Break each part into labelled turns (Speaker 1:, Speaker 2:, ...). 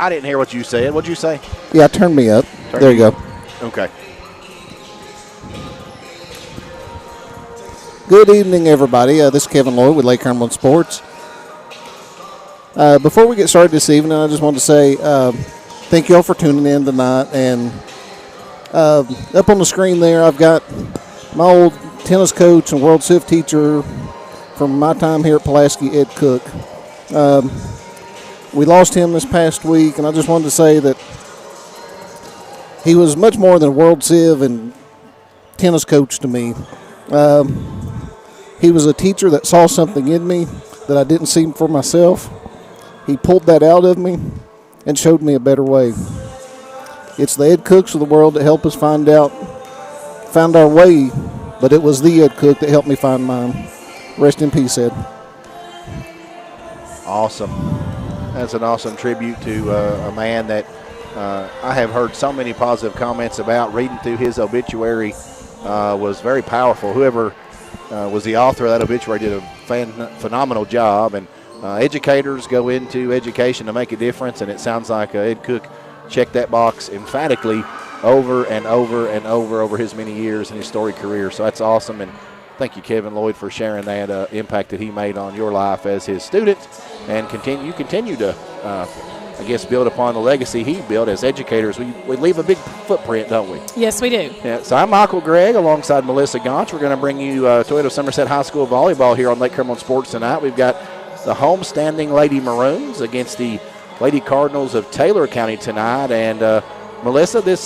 Speaker 1: I didn't hear what you said. What'd you say?
Speaker 2: Yeah, turn me up. There you go.
Speaker 1: Okay.
Speaker 2: Good evening, everybody. This is Kevin Lloyd with Lake Cumberland Sports. Before we get started this evening, I just want to say thank you all for tuning in tonight. And up on the screen there, I've got my old tennis coach and World Civ teacher from my time here at Pulaski, Ed Cook. We lost him this past week, and I just wanted to say that he was much more than a World Civ and tennis coach to me. He was a teacher that saw something in me that I didn't see for myself. He pulled that out of me and showed me a better way. It's the Ed Cooks of the world that helped us find our way, but it was the Ed Cook that helped me find mine. Rest in peace, Ed.
Speaker 1: Awesome. That's an awesome tribute to a man that I have heard so many positive comments about. Reading through his obituary was very powerful. Whoever was the author of that obituary did a phenomenal job. And educators go into education to make a difference, and it sounds like Ed Cook checked that box emphatically over and over and over his many years in his storied career. So that's awesome, and thank you, Kevin Lloyd, for sharing that impact that he made on your life as his student, and you continue to, build upon the legacy he built as educators. We leave a big footprint, don't we?
Speaker 3: Yes, we do.
Speaker 1: Yeah. So I'm Michael Gregg alongside Melissa Gaunch. We're going to bring you Toyota Somerset High School volleyball here on Lake Cumberland Sports tonight. We've got the homestanding Lady Maroons against the Lady Cardinals of Taylor County tonight. And Melissa, this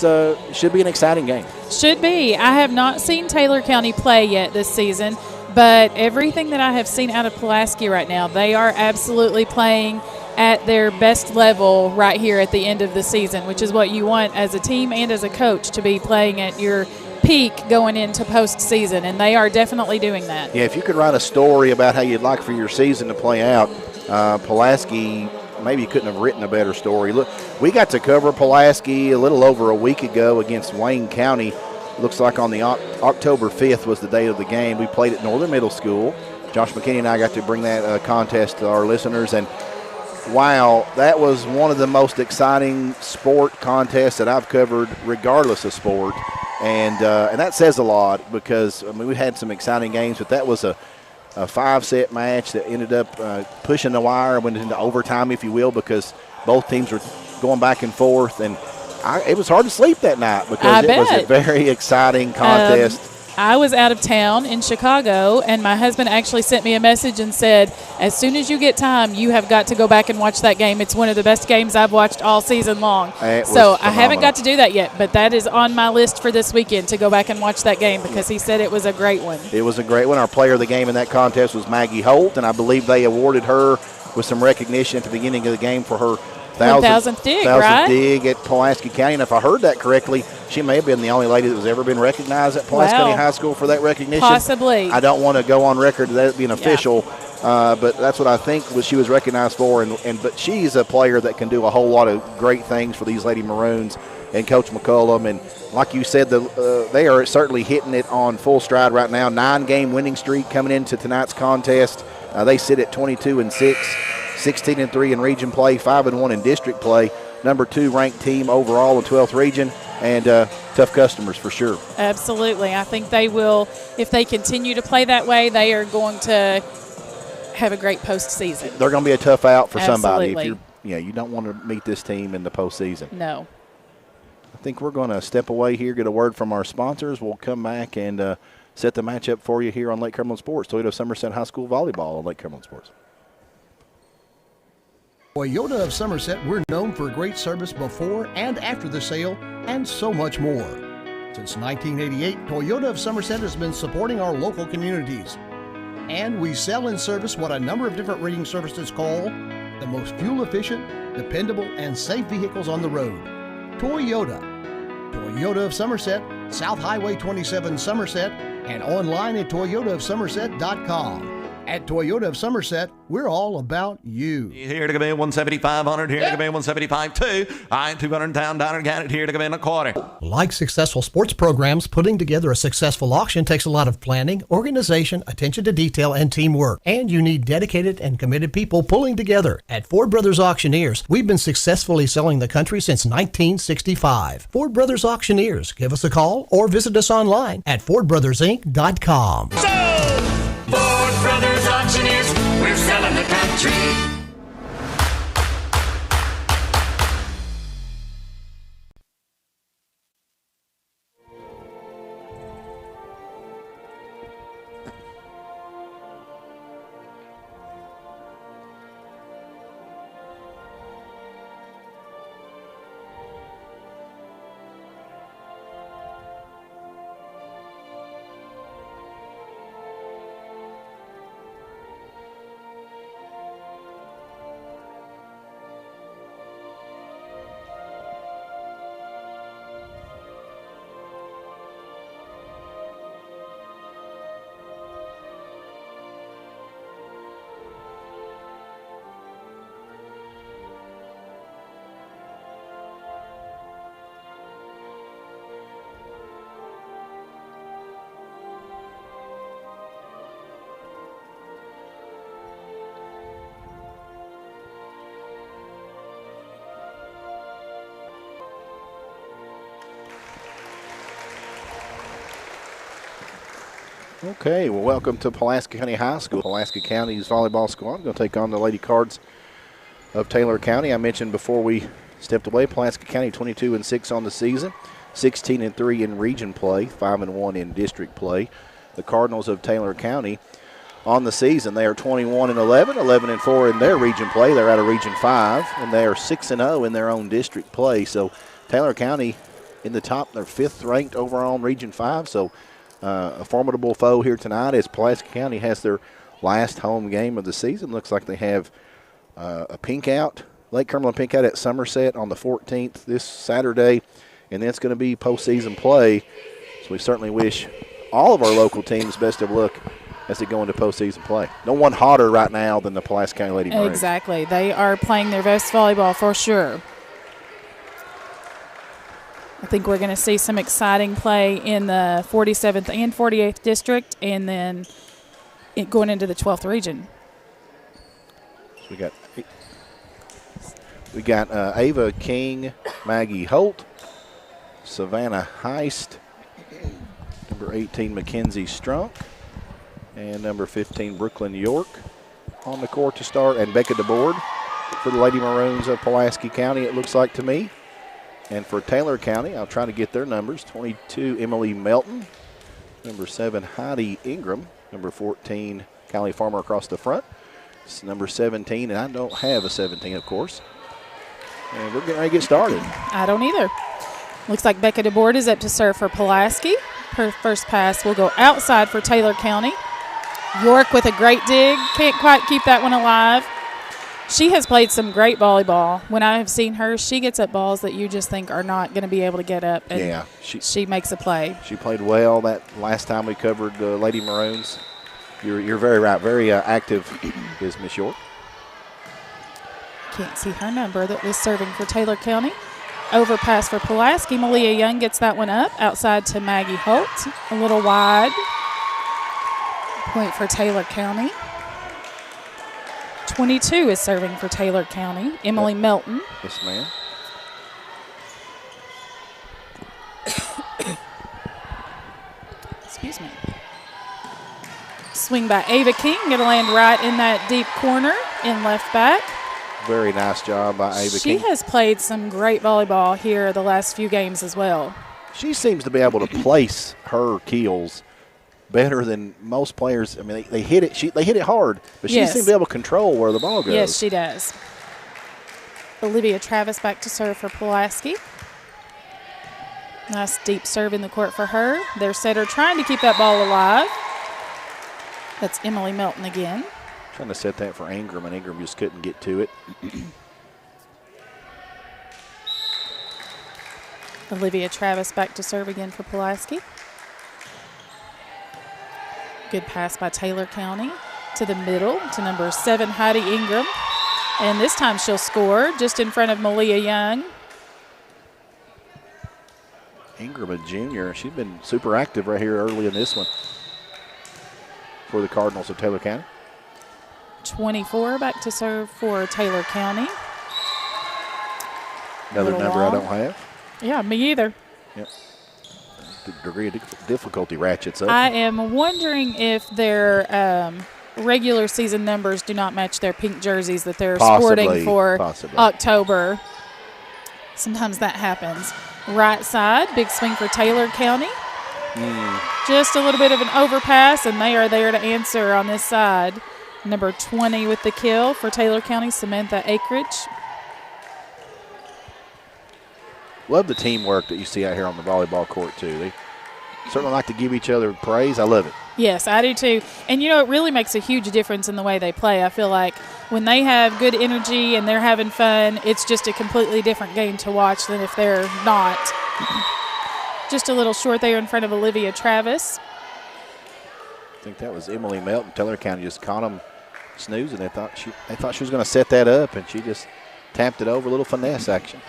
Speaker 1: should be an exciting game.
Speaker 3: Should be. I have not seen Taylor County play yet this season, but everything that I have seen out of Pulaski right now, they are absolutely playing at their best level right here at the end of the season, which is what you want as a team and as a coach, to be playing at your peak going into postseason, and they are definitely doing that.
Speaker 1: Yeah, if you could write a story about how you'd like for your season to play out, Pulaski maybe couldn't have written a better story. Look, we got to cover Pulaski a little over a week ago against Wayne County. Looks like on the October 5th was the date of the game. We played at Northern Middle School. Josh McKinney and I got to bring that contest to our listeners, and wow, that was one of the most exciting sport contests that I've covered, regardless of sport. And that says a lot, because we had some exciting games, but that was a 5-set match that ended up pushing the wire, went into overtime, if you will, because both teams were going back and forth. And it was hard to sleep that night because it was a very exciting contest.
Speaker 3: I was out of town in Chicago, and my husband actually sent me a message and said, as soon as you get time, you have got to go back and watch that game. It's one of the best games I've watched all season long. So I haven't got to do that yet, but that is on my list for this weekend, to go back and watch that game, because he said it was a great one.
Speaker 1: It was a great one. Our player of the game in that contest was Maggie Holt, and I believe they awarded her with some recognition at the beginning of the game for her
Speaker 3: 1,000th dig, right?
Speaker 1: dig at Pulaski County. And if I heard that correctly, she may have been the only lady that was ever been recognized at Pulaski County High School for that recognition.
Speaker 3: Possibly.
Speaker 1: I don't want to go on record that being official, but that's what I think she was recognized for. But she's a player that can do a whole lot of great things for these Lady Maroons and Coach McCullum. And like you said, they are certainly hitting it on full stride right now. 9-game winning streak coming into tonight's contest. They sit at 22-6. 16-3 in region play, 5-1 in district play, number 2 ranked team overall in 12th region, and tough customers for sure.
Speaker 3: Absolutely. I think they will, if they continue to play that way, they are going to have a great postseason.
Speaker 1: They're going to be a tough out for
Speaker 3: Absolutely.
Speaker 1: somebody. If you don't want to meet this team in the postseason.
Speaker 3: No.
Speaker 1: I think we're going to step away here, get a word from our sponsors. We'll come back and set the matchup for you here on Lake Cumberland Sports. Toyota Somerset High School volleyball on Lake Cumberland Sports.
Speaker 4: Toyota of Somerset, we're known for great service before and after the sale, and so much more. Since 1988, Toyota of Somerset has been supporting our local communities. And we sell and service what a number of different rating services call the most fuel-efficient, dependable, and safe vehicles on the road. Toyota. Toyota of Somerset, South Highway 27 Somerset, and online at toyotaofsomerset.com. At Toyota of Somerset, we're all about you.
Speaker 5: Here to come in 17500, here to come in 175.2. I 200 down, got it here to come in a quarter.
Speaker 4: Like successful sports programs, putting together a successful auction takes a lot of planning, organization, attention to detail, and teamwork. And you need dedicated and committed people pulling together. At Ford Brothers Auctioneers, we've been successfully selling the country since 1965. Ford Brothers Auctioneers. Give us a call or visit us online at FordBrothersInc.com.
Speaker 6: Ford Brothers Auctioneers, we're selling the country.
Speaker 1: Okay, well, welcome to Pulaski County High School. Pulaski County's volleyball squad going to take on the Lady Cards of Taylor County. I mentioned before we stepped away, Pulaski County 22-6 on the season, 16-3 in region play, 5-1 in district play. The Cardinals of Taylor County on the season, they are 21-11, 11-4 in their region play. They're out of Region 5, and they are 6-0 in their own district play. So Taylor County in the top, they're 5th ranked overall in Region 5. So a formidable foe here tonight as Pulaski County has their last home game of the season. Looks like they have a pink out, Lake Cumberland pink out at Somerset on the 14th this Saturday, and then it's going to be postseason play. So we certainly wish all of our local teams best of luck as they go into postseason play. No one hotter right now than the Pulaski County Lady Maroons.
Speaker 3: Exactly. They are playing their best volleyball for sure. I think we're going to see some exciting play in the 47th and 48th district, and then going into the 12th region.
Speaker 1: So we got Ava King, Maggie Holt, Savannah Heist, number 18 Mackenzie Strunk, and number 15 Brooklyn York on the court to start, and Becca DeBoard for the Lady Maroons of Pulaski County, it looks like to me. And for Taylor County, I'll try to get their numbers. 22, Emily Melton. Number 7, Heidi Ingram. Number 14, Callie Farmer across the front. It's number 17, and I don't have a 17, of course. And we're getting ready to get started.
Speaker 3: I don't either. Looks like Becca DeBoard is up to serve for Pulaski. Her first pass will go outside for Taylor County. York with a great dig. Can't quite keep that one alive. She has played some great volleyball. When I have seen her, she gets up balls that you just think are not going to be able to get up. And
Speaker 1: yeah,
Speaker 3: she makes a play.
Speaker 1: She played well that last time we covered the Lady Maroons. You're very right. Very active is Miss York.
Speaker 3: Can't see her number that was serving for Taylor County. Overpass for Pulaski. Malia Young gets that one up. Outside to Maggie Holt. A little wide. Point for Taylor County. 22 is serving for Taylor County. Emily Melton.
Speaker 1: Yes, ma'am.
Speaker 3: Excuse me. Swing by Ava King. Going to land right in that deep corner in left back.
Speaker 1: Very nice job by Ava King.
Speaker 3: She has played some great volleyball here the last few games as well.
Speaker 1: She seems to be able to place her keels better than most players. I mean, they hit it. They hit it hard, but she seems to be able to control where the ball goes.
Speaker 3: Yes, she does. Olivia Travis back to serve for Pulaski. Nice deep serve in the court for her. Their setter trying to keep that ball alive. That's Emily Melton again.
Speaker 1: Trying to set that for Ingram, and Ingram just couldn't get to it.
Speaker 3: Olivia Travis back to serve again for Pulaski. Good pass by Taylor County. to the middle to number 7, Heidi Ingram. And this time she'll score just in front of Malia Young.
Speaker 1: Ingram, a junior, she's been super active right here early in this one for the Cardinals of Taylor County.
Speaker 3: 24 back to serve for Taylor County.
Speaker 1: Another
Speaker 3: Little
Speaker 1: number
Speaker 3: long.
Speaker 1: I don't have.
Speaker 3: Yeah, me either.
Speaker 1: Yep. The degree of difficulty ratchets up.
Speaker 3: I am wondering if their regular season numbers do not match their pink jerseys that they're sporting for October. Sometimes that happens. Right side, big swing for Taylor County. Just a little bit of an overpass, and they are there to answer on this side. Number 20 with the kill for Taylor County, Samantha Akridge.
Speaker 1: Love the teamwork that you see out here on the volleyball court, too. They certainly like to give each other praise. I love it.
Speaker 3: Yes, I do too. And, you know, it really makes a huge difference in the way they play. I feel like when they have good energy and they're having fun, it's just a completely different game to watch than if they're not. Just a little short there in front of Olivia Travis.
Speaker 1: I think that was Emily Melton. Taylor County just caught them snoozing. They thought she was going to set that up, and she just tapped it over. A little finesse action.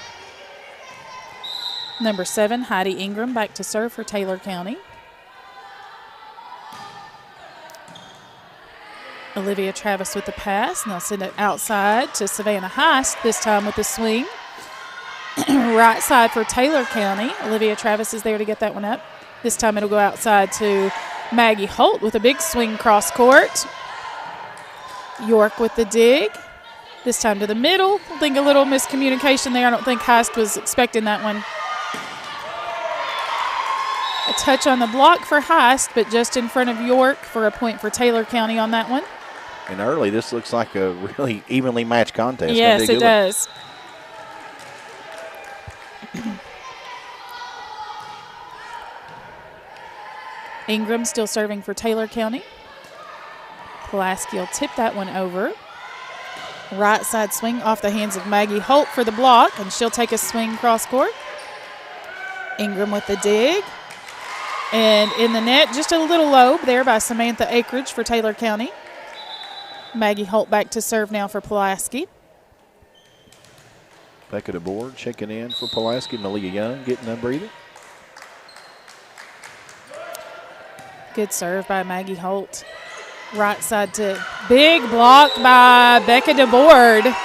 Speaker 3: Number 7, Heidi Ingram, back to serve for Taylor County. Olivia Travis with the pass, and they'll send it outside to Savannah Heist, this time with the swing. Right side for Taylor County. Olivia Travis is there to get that one up. This time it'll go outside to Maggie Holt with a big swing cross court. York with the dig. This time to the middle. I think a little miscommunication there. I don't think Heist was expecting that one. A touch on the block for Heist, but just in front of York for a point for Taylor County on that one.
Speaker 1: And early, this looks like a really evenly matched contest.
Speaker 3: Yes, it does. Ingram still serving for Taylor County. Pulaski will tip that one over. Right side swing off the hands of Maggie Holt for the block, and she'll take a swing cross court. Ingram with the dig. And in the net, just a little lobe there by Samantha Akridge for Taylor County. Maggie Holt back to serve now for Pulaski.
Speaker 1: Back at the board, checking in for Pulaski. Malia Young getting a breather.
Speaker 3: Good serve by Maggie Holt. Right side to big block by Becca DeBoard.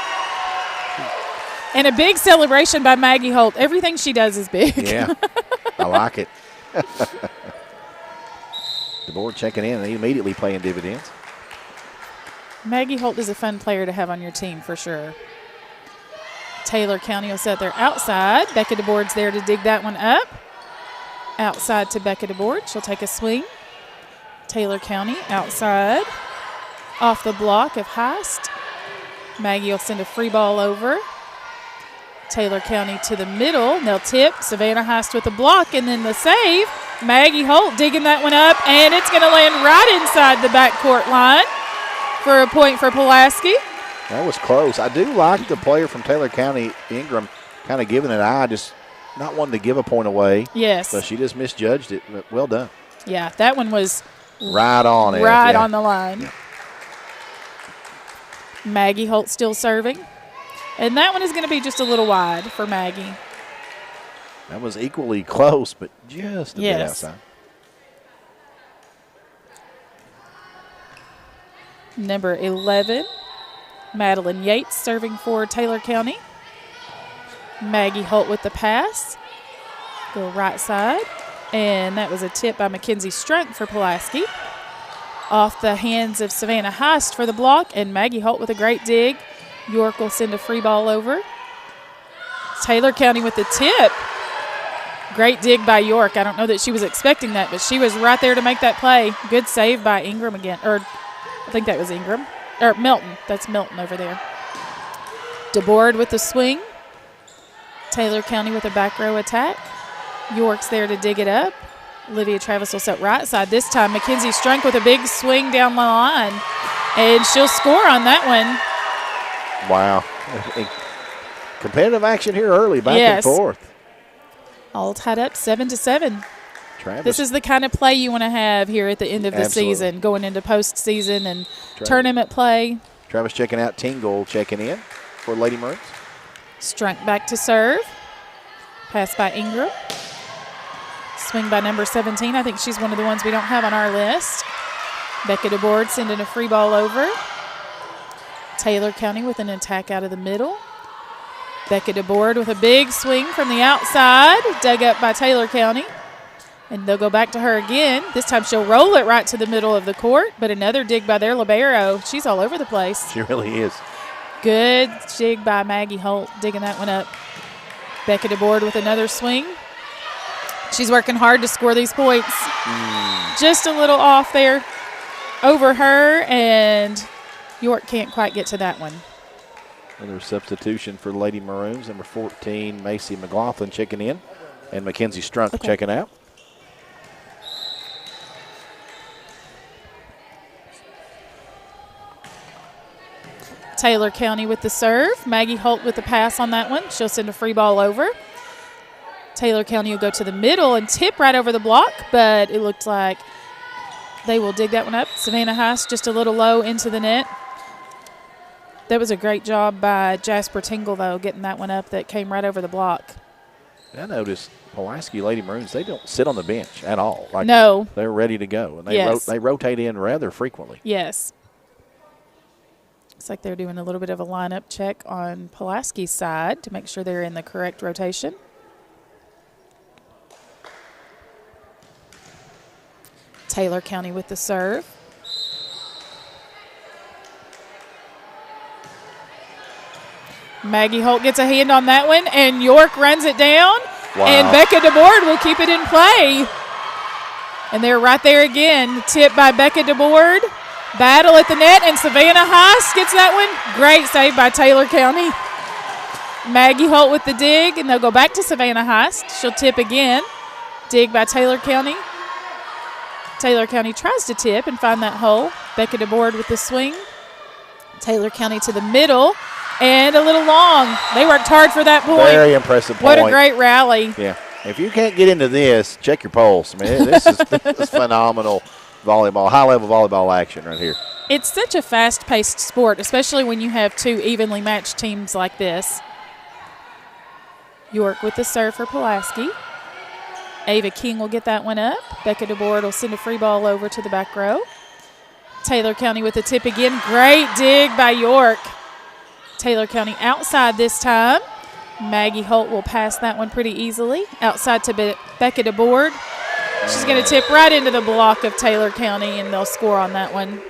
Speaker 3: And a big celebration by Maggie Holt. Everything she does is big.
Speaker 1: Yeah, I like it. DeBoard checking in and immediately playing dividends.
Speaker 3: Maggie Holt is a fun player to have on your team for sure. Taylor County will set their outside. Becca DeBoard's there to dig that one up. Outside to Becca DeBoard. She'll take a swing. Taylor County outside. Off the block of Heist. Maggie will send a free ball over. Taylor County to the middle. They'll tip. Savannah Heist with the block, and then the save. Maggie Holt digging that one up, and it's going to land right inside the backcourt line for a point for Pulaski.
Speaker 1: That was close. I do like the player from Taylor County, Ingram, kind of giving an eye, just not wanting to give a point away.
Speaker 3: Yes.
Speaker 1: So she just misjudged it. But well done.
Speaker 3: Yeah, that one was
Speaker 1: right on it.
Speaker 3: Right on the line. Yeah. Maggie Holt still serving. And that one is going to be just a little wide for Maggie.
Speaker 1: That was equally close, but just a bit outside.
Speaker 3: Number 11, Madeline Yates serving for Taylor County. Maggie Holt with the pass. Go right side. And that was a tip by Mackenzie Strunk for Pulaski. Off the hands of Savannah Heist for the block, and Maggie Holt with a great dig. York will send a free ball over. Taylor County with the tip. Great dig by York. I don't know that she was expecting that, but she was right there to make that play. Good save by Ingram again. Or I think that was Ingram. Or Milton. That's Milton over there. DeBoard with the swing. Taylor County with a back row attack. York's there to dig it up. Olivia Travis will set right side. This time Mackenzie Strunk with a big swing down the line. And she'll score on that one.
Speaker 1: Wow. Competitive action here early, back and forth.
Speaker 3: All tied up 7-7.
Speaker 1: Travis.
Speaker 3: This is the kind of play you want to have here at the end of the season, going into postseason and tournament play.
Speaker 1: Travis checking out. Tingle checking in for Lady Maroons.
Speaker 3: Strunk back to serve. Pass by Ingram. Swing by number 17. I think she's one of the ones we don't have on our list. Becca DeBoard sending a free ball over. Taylor County with an attack out of the middle. Becca DeBoard with a big swing from the outside, dug up by Taylor County. And they'll go back to her again. This time she'll roll it right to the middle of the court, but another dig by their libero. She's all over the place.
Speaker 1: She really is.
Speaker 3: Good dig by Maggie Holt, digging that one up. Becca DeBoard with another swing. She's working hard to score these points. Just a little off there over her, and York can't quite get to that one.
Speaker 1: Another substitution for Lady Maroons. Number 14, Macy McLaughlin checking in, and Mackenzie Strunk checking out.
Speaker 3: Taylor County with the serve. Maggie Holt with the pass on that one. She'll send a free ball over. Taylor County will go to the middle and tip right over the block, but it looked like they will dig that one up. Savannah Heiss just a little low into the net. That was a great job by Jasper Tingle, though, getting that one up that came right over the block.
Speaker 1: I noticed Pulaski Lady Maroons, they don't sit on the bench at all. Like,
Speaker 3: no.
Speaker 1: They're ready to go, and they rotate in rather frequently.
Speaker 3: Yes. Looks like they're doing a little bit of a lineup check on Pulaski's side to make sure they're in the correct rotation. Taylor County with the serve. Maggie Holt gets a hand on that one, and York runs it down.
Speaker 1: Wow.
Speaker 3: And Becca DeBoard will keep it in play. And they're right there again. Tip by Becca DeBoard. Battle at the net, and Savannah Heiss gets that one. Great save by Taylor County. Maggie Holt with the dig, and they'll go back to Savannah Heiss. She'll tip again. Dig by Taylor County. Taylor County tries to tip and find that hole. Becca DeBoard with the swing. Taylor County to the middle. And a little long. They worked hard for that point.
Speaker 1: Very impressive point.
Speaker 3: What a great rally.
Speaker 1: Yeah. If you can't get into this, check your pulse. I mean, this is phenomenal volleyball, high-level volleyball action right here.
Speaker 3: It's such a fast-paced sport, especially when you have two evenly matched teams like this. York with the serve for Pulaski. Ava King will get that one up. Becca DeBoard will send a free ball over to the back row. Taylor County with the tip again. Great dig by York. Taylor County outside this time. Maggie Holt will pass that one pretty easily. Outside to Becca DeBoard. She's going to tip right into the block of Taylor County, and they'll score on that one.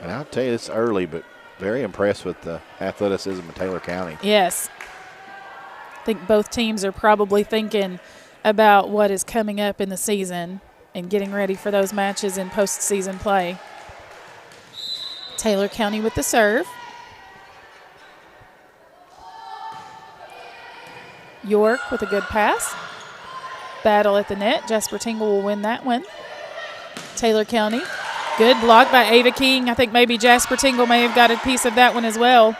Speaker 1: And I'll tell you, it's early, but very impressed with the athleticism of Taylor County.
Speaker 3: Yes. I think both teams are probably thinking about what is coming up in the season and getting ready for those matches in postseason play. Taylor County with the serve. York with a good pass. Battle at the net. Jasper Tingle will win that one. Taylor County. Good block by Ava King. I think maybe Jasper Tingle may have got a piece of that one as well.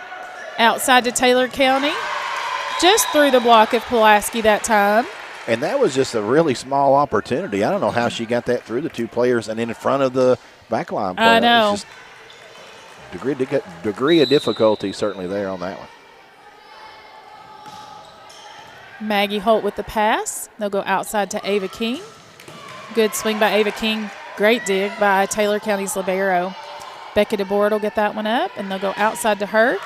Speaker 3: Outside to Taylor County. Just through the block of Pulaski that time.
Speaker 1: And that was just a really small opportunity. I don't know how she got that through the two players and in front of the backline player.
Speaker 3: I know.
Speaker 1: Just degree of difficulty certainly there on that one.
Speaker 3: Maggie Holt with the pass. They'll go outside to Ava King. Good swing by Ava King. Great dig by Taylor County's libero. Becca DeBoard will get that one up, and they'll go outside to her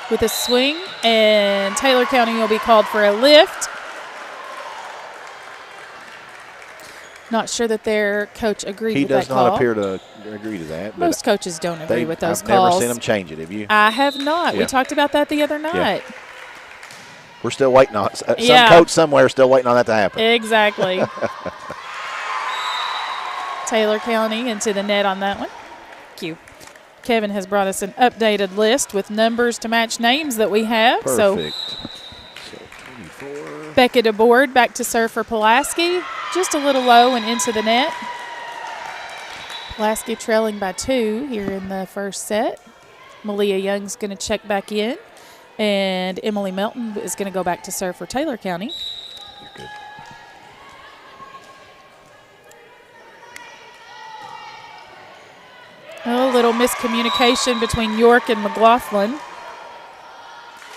Speaker 3: with a swing, and Taylor County will be called for a lift. Not sure that their coach agreed with that call.
Speaker 1: He does not appear to agree to that.
Speaker 3: Most coaches don't agree with those
Speaker 1: I've
Speaker 3: calls.
Speaker 1: never seen them change it. Have you?
Speaker 3: I have not.
Speaker 1: Yeah.
Speaker 3: We talked about that the other night.
Speaker 1: Yeah. We're still waiting on it. Some
Speaker 3: Yeah.
Speaker 1: coach somewhere is still waiting on that to happen.
Speaker 3: Exactly. Taylor County into the net on that one. Thank you. Kevin has brought us an updated list with numbers to match names that we have.
Speaker 1: Perfect. So 24.
Speaker 3: Becca DeBoard back to serve for Pulaski. Just a little low and into the net. Pulaski trailing by 2 here in the first set. Malia Young's going to check back in. And Emily Melton is going to go back to serve for Taylor County.
Speaker 1: You're good.
Speaker 3: a little miscommunication between York and McLaughlin.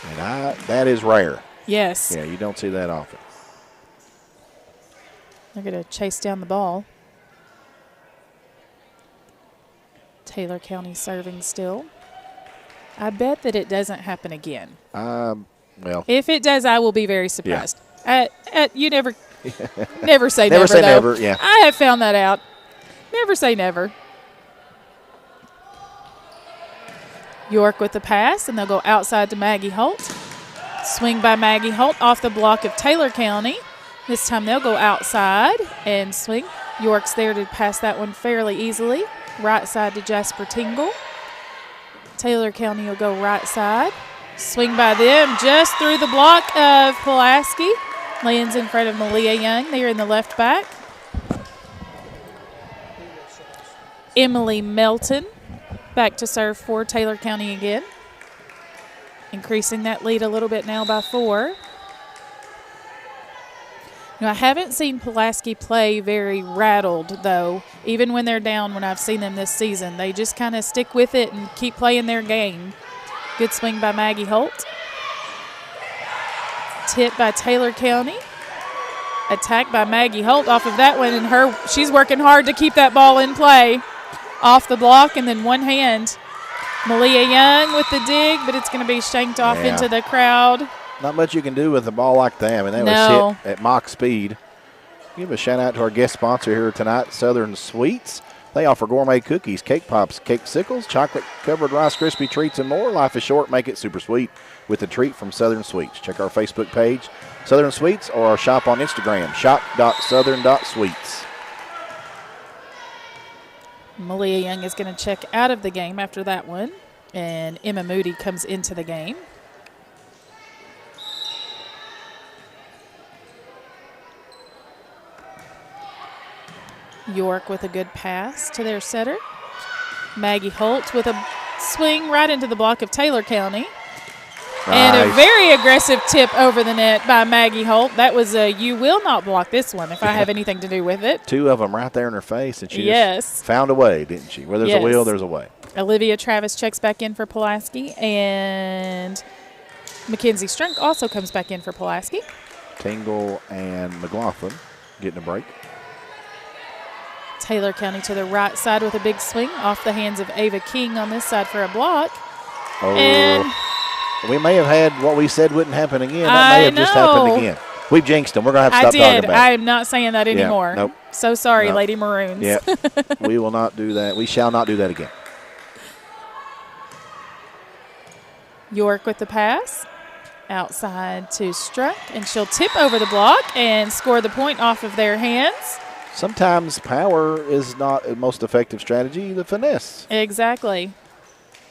Speaker 1: And that is rare.
Speaker 3: Yes.
Speaker 1: Yeah, you don't see that often.
Speaker 3: They're going to chase down the ball. Taylor County serving still. I bet that it doesn't happen again.
Speaker 1: Well,
Speaker 3: if it does, I will be very surprised. You never say
Speaker 1: never
Speaker 3: never,
Speaker 1: say
Speaker 3: though.
Speaker 1: never, yeah.
Speaker 3: I have found that out. Never say never. York with the pass, and they'll go outside to Maggie Holt. Swing by Maggie Holt off the block of Taylor County. This time they'll go outside and swing. York's there to pass that one fairly easily. Right side to Jasper Tingle. Taylor County will go right side. Swing by them just through the block of Pulaski. Lands in front of Malia Young. They're in the left back. Emily Melton back to serve for Taylor County again. Increasing that lead a little bit now by 4. Now, I haven't seen Pulaski play very rattled, though. Even when they're down, when I've seen them this season, they just kind of stick with it and keep playing their game. Good swing by Maggie Holt. Tip by Taylor County. Attack by Maggie Holt off of that one, and she's working hard to keep that ball in play. Off the block, and then one hand. Malia Young with the dig, but it's going to be shanked off into the crowd.
Speaker 1: Not much you can do with a ball like that. I mean, that was hit at mock speed. Give a shout out to our guest sponsor here tonight, Southern Sweets. They offer gourmet cookies, cake pops, cake sickles, chocolate-covered Rice Krispie treats, and more. Life is short. Make it super sweet with a treat from Southern Sweets. Check our Facebook page, Southern Sweets, or our shop on Instagram, shop.southern.sweets.
Speaker 3: Malia Young is going to check out of the game after that one, and Emma Moody comes into the game. York with a good pass to their setter. Maggie Holt with a swing right into the block of Taylor County. Nice. And a very aggressive tip over the net by Maggie Holt. That was a you will not block this one if I have anything to do with it.
Speaker 1: 2 of them right there in her face, and she just found a way, didn't she? Where there's a will, there's a way.
Speaker 3: Olivia Travis checks back in for Pulaski, and Mackenzie Strunk also comes back in for Pulaski.
Speaker 1: Tingle and McLaughlin getting a break.
Speaker 3: Taylor County to the right side with a big swing off the hands of Ava King on this side for a block.
Speaker 1: Oh,
Speaker 3: and
Speaker 1: we may have had what we said wouldn't happen again. That may have just happened again. We've jinxed them. We're going to have to stop talking about it.
Speaker 3: I am not saying that anymore.
Speaker 1: Yeah, nope.
Speaker 3: So sorry, Lady Maroons.
Speaker 1: Yeah, we will not do that. We shall not do that again.
Speaker 3: York with the pass. Outside to Struck, and she'll tip over the block and score the point off of their hands.
Speaker 1: Sometimes power is not the most effective strategy, the finesse.
Speaker 3: Exactly.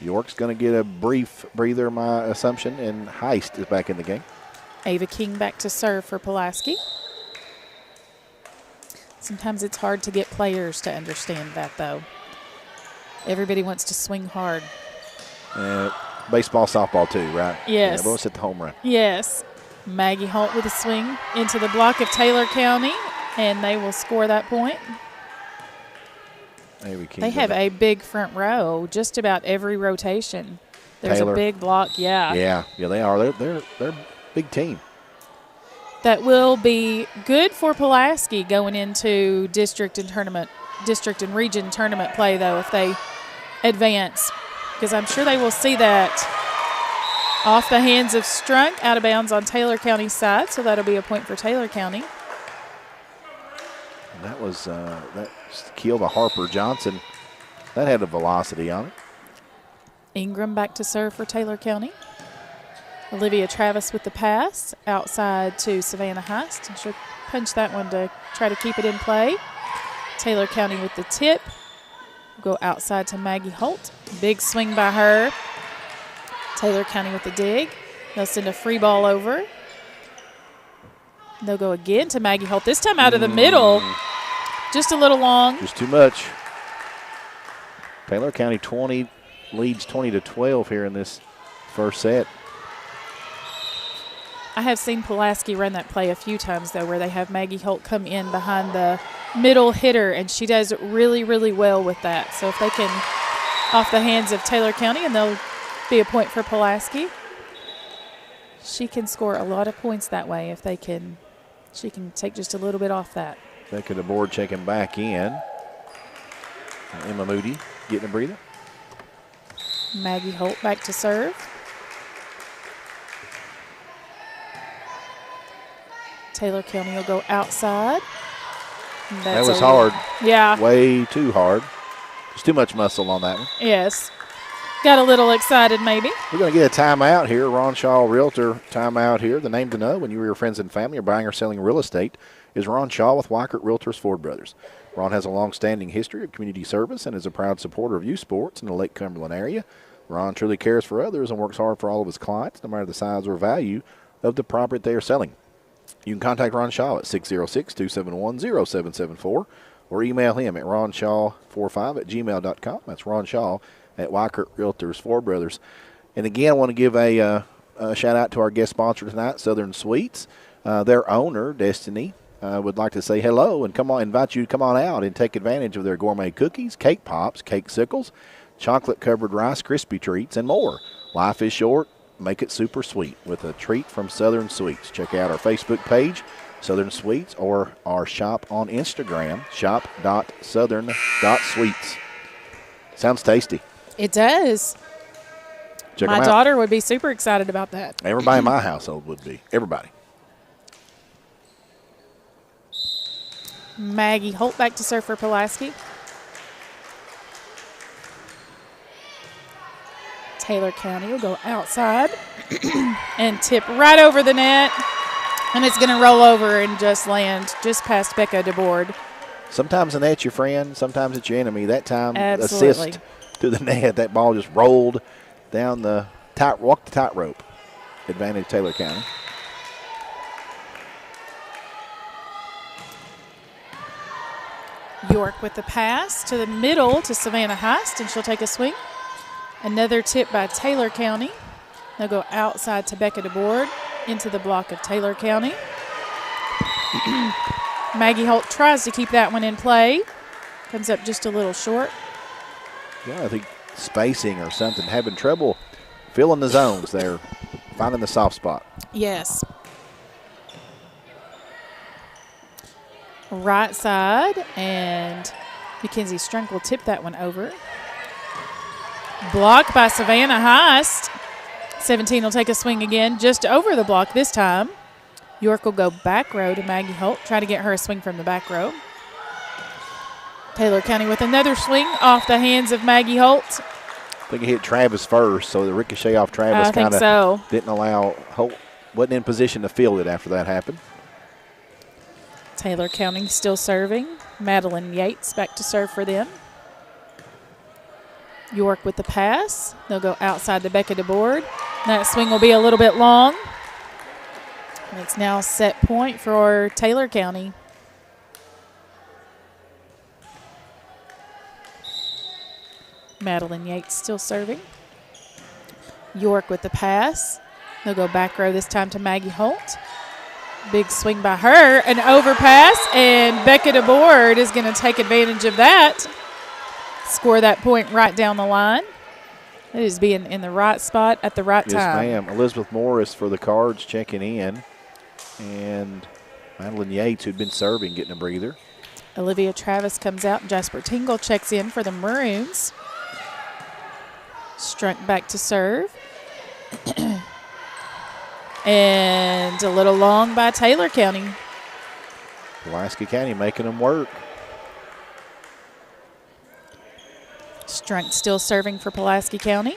Speaker 1: York's going to get a brief breather, my assumption, and Heist is back in the game.
Speaker 3: Ava King back to serve for Pulaski. Sometimes it's hard to get players to understand that, though. Everybody wants to swing hard.
Speaker 1: Baseball, softball, too, right?
Speaker 3: Yes.
Speaker 1: Yeah, everyone's hit the home run.
Speaker 3: Yes. Maggie Holt with a swing into the block of Taylor County, and they will score that point. They have a big front row, just about every rotation. There's
Speaker 1: Taylor.
Speaker 3: A big block,
Speaker 1: Yeah, they are. They're a big team.
Speaker 3: That will be good for Pulaski going into district and region tournament play, though, if they advance, because I'm sure they will see that off the hands of Strunk, out of bounds on Taylor County's side, so that'll be a point for Taylor County.
Speaker 1: And that was that keel to Harper Johnson. That had a velocity on it.
Speaker 3: Ingram back to serve for Taylor County. Olivia Travis with the pass outside to Savannah Heist, and she'll punch that one to try to keep it in play. Taylor County with the tip. Go outside to Maggie Holt. Big swing by her. Taylor County with the dig. They'll send a free ball over. They'll go again to Maggie Holt, this time out of the middle. Just a little long.
Speaker 1: Just too much. Taylor County leads 20-12 here in this first set.
Speaker 3: I have seen Pulaski run that play a few times, though, where they have Maggie Holt come in behind the middle hitter, and she does really, really well with that. So if they can off the hands of Taylor County, and they'll be a point for Pulaski. She can score a lot of points that way if they can. She can take just a little bit off that.
Speaker 1: Back of the board, checking back in. Emma Moody getting a breather.
Speaker 3: Maggie Holt back to serve. Taylor County will go outside.
Speaker 1: That was hard.
Speaker 3: Yeah.
Speaker 1: Way too hard. There's too much muscle on that one.
Speaker 3: Yes. Got a little excited maybe.
Speaker 1: We're going to get a timeout here. Ron Shaw Realtor timeout here. The name to know when you or your friends and family are buying or selling real estate is Ron Shaw with Weichert Realtors Ford Brothers. Ron has a long-standing history of community service and is a proud supporter of youth sports in the Lake Cumberland area. Ron truly cares for others and works hard for all of his clients, no matter the size or value of the property they are selling. You can contact Ron Shaw at 606-271-0774 or email him at ronshaw45@gmail.com. That's Ron Shaw at Weichert Realtors Ford Brothers. And again, I want to give a shout-out to our guest sponsor tonight, Southern Sweets. Their owner, Destiny, would like to say hello and invite you to come on out and take advantage of their gourmet cookies, cake pops, cake sickles, chocolate-covered Rice Krispie treats, and more. Life is short. Make it super sweet with a treat from Southern Sweets. Check out our Facebook page, Southern Sweets, or our shop on Instagram, shop.southern.sweets. Sounds tasty.
Speaker 3: It does.
Speaker 1: Check
Speaker 3: My
Speaker 1: them out.
Speaker 3: daughter would be super excited about that.
Speaker 1: Everybody in my household would be. Everybody.
Speaker 3: Maggie Holt back to serve for Pulaski. Taylor County will go outside and tip right over the net. And it's going to roll over and just land just past Becca DeBoard.
Speaker 1: Sometimes the net's your friend, sometimes it's your enemy. That time,
Speaker 3: Absolutely.
Speaker 1: assist to the net. That ball just rolled down the tightrope. Advantage Taylor County.
Speaker 3: York with the pass to the middle to Savannah Heist, and she'll take a swing. Another tip by Taylor County. They'll go outside to Becca DeBoard into the block of Taylor County. Maggie Holt tries to keep that one in play. Comes up just a little short.
Speaker 1: Yeah, I think spacing or something. Having trouble filling the zones there. Finding the soft spot.
Speaker 3: Yes. Right side, and Mackenzie Strunk will tip that one over. Blocked by Savannah Heist. 17 will take a swing again, just over the block this time. York will go back row to Maggie Holt, try to get her a swing from the back row. Taylor County with another swing off the hands of Maggie Holt.
Speaker 1: I think he hit Travis first, so the ricochet off Travis kind of didn't allow Holt, wasn't in position to field it after that happened.
Speaker 3: Taylor County still serving. Madeline Yates back to serve for them. York with the pass. They'll go outside to Becca DeBoard. That swing will be a little bit long. And it's now set point for Taylor County. Madeline Yates still serving. York with the pass. They'll go back row this time to Maggie Holt. Big swing by her, an overpass, and Becca DeBoard is going to take advantage of that. Score that point right down the line. It is being in the right spot at the right time.
Speaker 1: Yes, ma'am. Elizabeth Morris for the Cards checking in. And Madeline Yates, who'd been serving, getting a breather.
Speaker 3: Olivia Travis comes out. Jasper Tingle checks in for the Maroons. Strunk back to serve. And a little long by Taylor County.
Speaker 1: Pulaski County making them work.
Speaker 3: Strunk still serving for Pulaski County.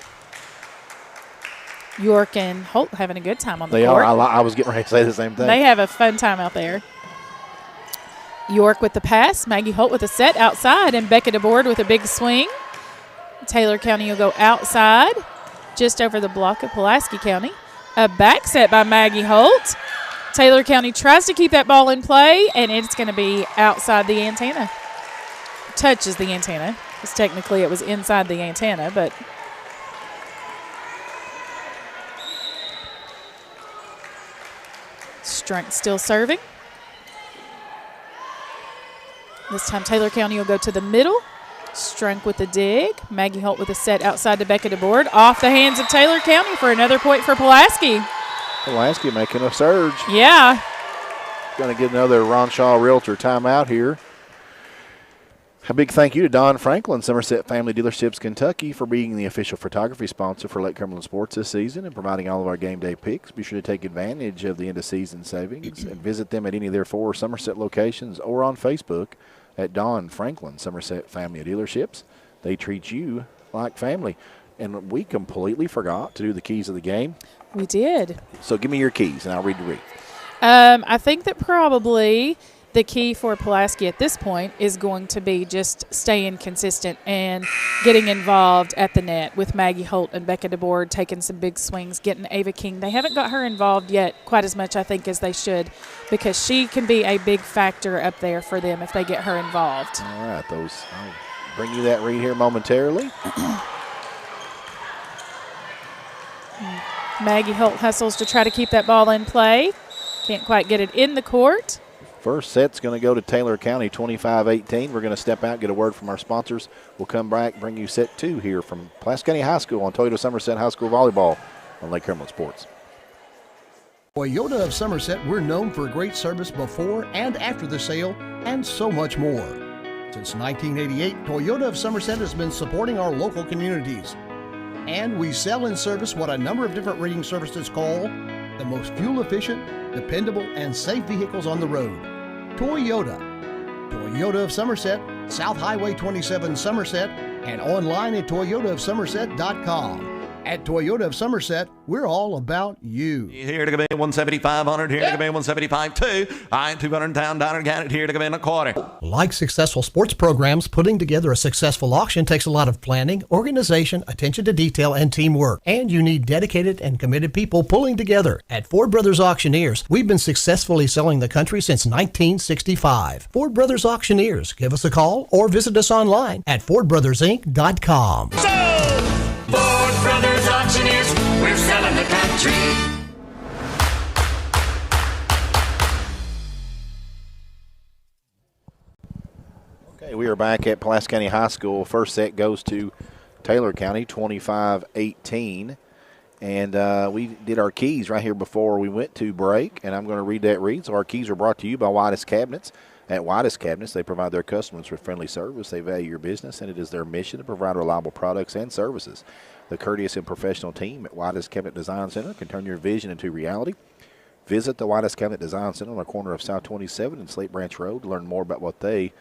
Speaker 3: York and Holt having a good time on the
Speaker 1: They
Speaker 3: court.
Speaker 1: are. I was getting ready to say the same thing.
Speaker 3: They have a fun time out there. York with the pass. Maggie Holt with a set outside, and Becca DeBoard with a big swing. Taylor County will go outside, just over the block of Pulaski County. A back set by Maggie Holt. Taylor County tries to keep that ball in play, and it's going to be outside the antenna. Touches the antenna, because technically it was inside the antenna, but Strunk still serving. This time Taylor County will go to the middle. Strunk with the dig. Maggie Holt with a set outside to Becca DeBoard. Off the hands of Taylor County for another point for Pulaski.
Speaker 1: Pulaski making a surge.
Speaker 3: Yeah.
Speaker 1: Going to get another Ron Shaw Realtor timeout here. A big thank you to Don Franklin, Somerset Family Dealerships, Kentucky, for being the official photography sponsor for Lake Cumberland Sports this season and providing all of our game day picks. Be sure to take advantage of the end-of-season savings and visit them at any of their 4 Somerset locations or on Facebook at Don Franklin, Somerset Family Dealerships. They treat you like family. And we completely forgot to do the keys of the game.
Speaker 3: We did.
Speaker 1: So give me your keys, and I'll read the read.
Speaker 3: I think that probably the key for Pulaski at this point is going to be just staying consistent and getting involved at the net with Maggie Holt and Becca DeBoard taking some big swings, getting Ava King. They haven't got her involved yet quite as much, I think, as they should, because she can be a big factor up there for them if they get her involved.
Speaker 1: All right, I'll bring you that read here momentarily.
Speaker 3: Maggie Holt hustles to try to keep that ball in play. Can't quite get it in the court.
Speaker 1: First set's going to go to Taylor County, 25-18. We're going to step out, get a word from our sponsors. We'll come back, bring you set 2 here from Pulaski County High School on Toyota Somerset High School Volleyball on Lake Cumberland Sports.
Speaker 4: Toyota of Somerset, we're known for great service before and after the sale and so much more. Since 1988, Toyota of Somerset has been supporting our local communities. And we sell and service what a number of different rating services call the most fuel-efficient, dependable, and safe vehicles on the road. Toyota. Toyota of Somerset, South Highway 27 Somerset, and online at toyotaofsomerset.com. At Toyota of Somerset, we're all about you.
Speaker 5: Here to go in 175-100, here to go in 175-2. I 200 down, count it here to go in a quarter.
Speaker 4: Like successful sports programs, putting together a successful auction takes a lot of planning, organization, attention to detail, and teamwork. And you need dedicated and committed people pulling together. At Ford Brothers Auctioneers, we've been successfully selling the country since 1965. Ford Brothers Auctioneers. Give us a call or visit us online at FordBrothersInc.com.
Speaker 6: Ford Brothers Auctioneers, we're selling the country.
Speaker 1: Okay, we are back at Pulaski County High School. First set goes to Taylor County, 25-18. And we did our keys right here before we went to break, and I'm going to read that read. So our keys are brought to you by Whitest Cabinets. At Whitest Cabinets, they provide their customers with friendly service. They value your business, and it is their mission to provide reliable products and services. The courteous and professional team at Whitest Cabinet Design Center can turn your vision into reality. Visit the Whitest Cabinet Design Center on the corner of South 27 and Slate Branch Road to learn more about what they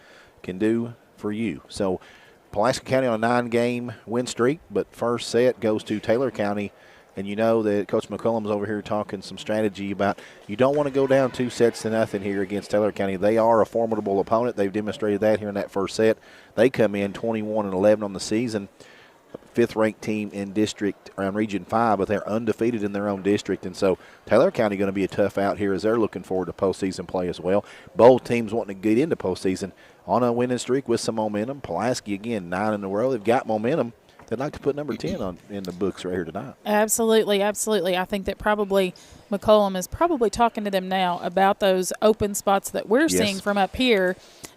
Speaker 1: can do for you. So Pulaski County on a 9-game win streak, but first set goes to Taylor County. And you know that Coach McCullum's over here talking some strategy about you don't want to go down 2-0 here against Taylor County. They are a formidable opponent. They've demonstrated that here in that first set. They come in 21-11 on the season, 5th-ranked team in district around Region 5, but they're undefeated in their own district. And so Taylor County going to be a tough out here as they're looking forward to postseason play as well. Both teams wanting to get into postseason on a winning streak with some momentum. Pulaski, again, 9 in a row. They've got momentum. They'd like to put number 10 in the books right here tonight.
Speaker 3: Absolutely, absolutely. I think that probably McCollum is probably talking to them now about those open spots that we're seeing from up here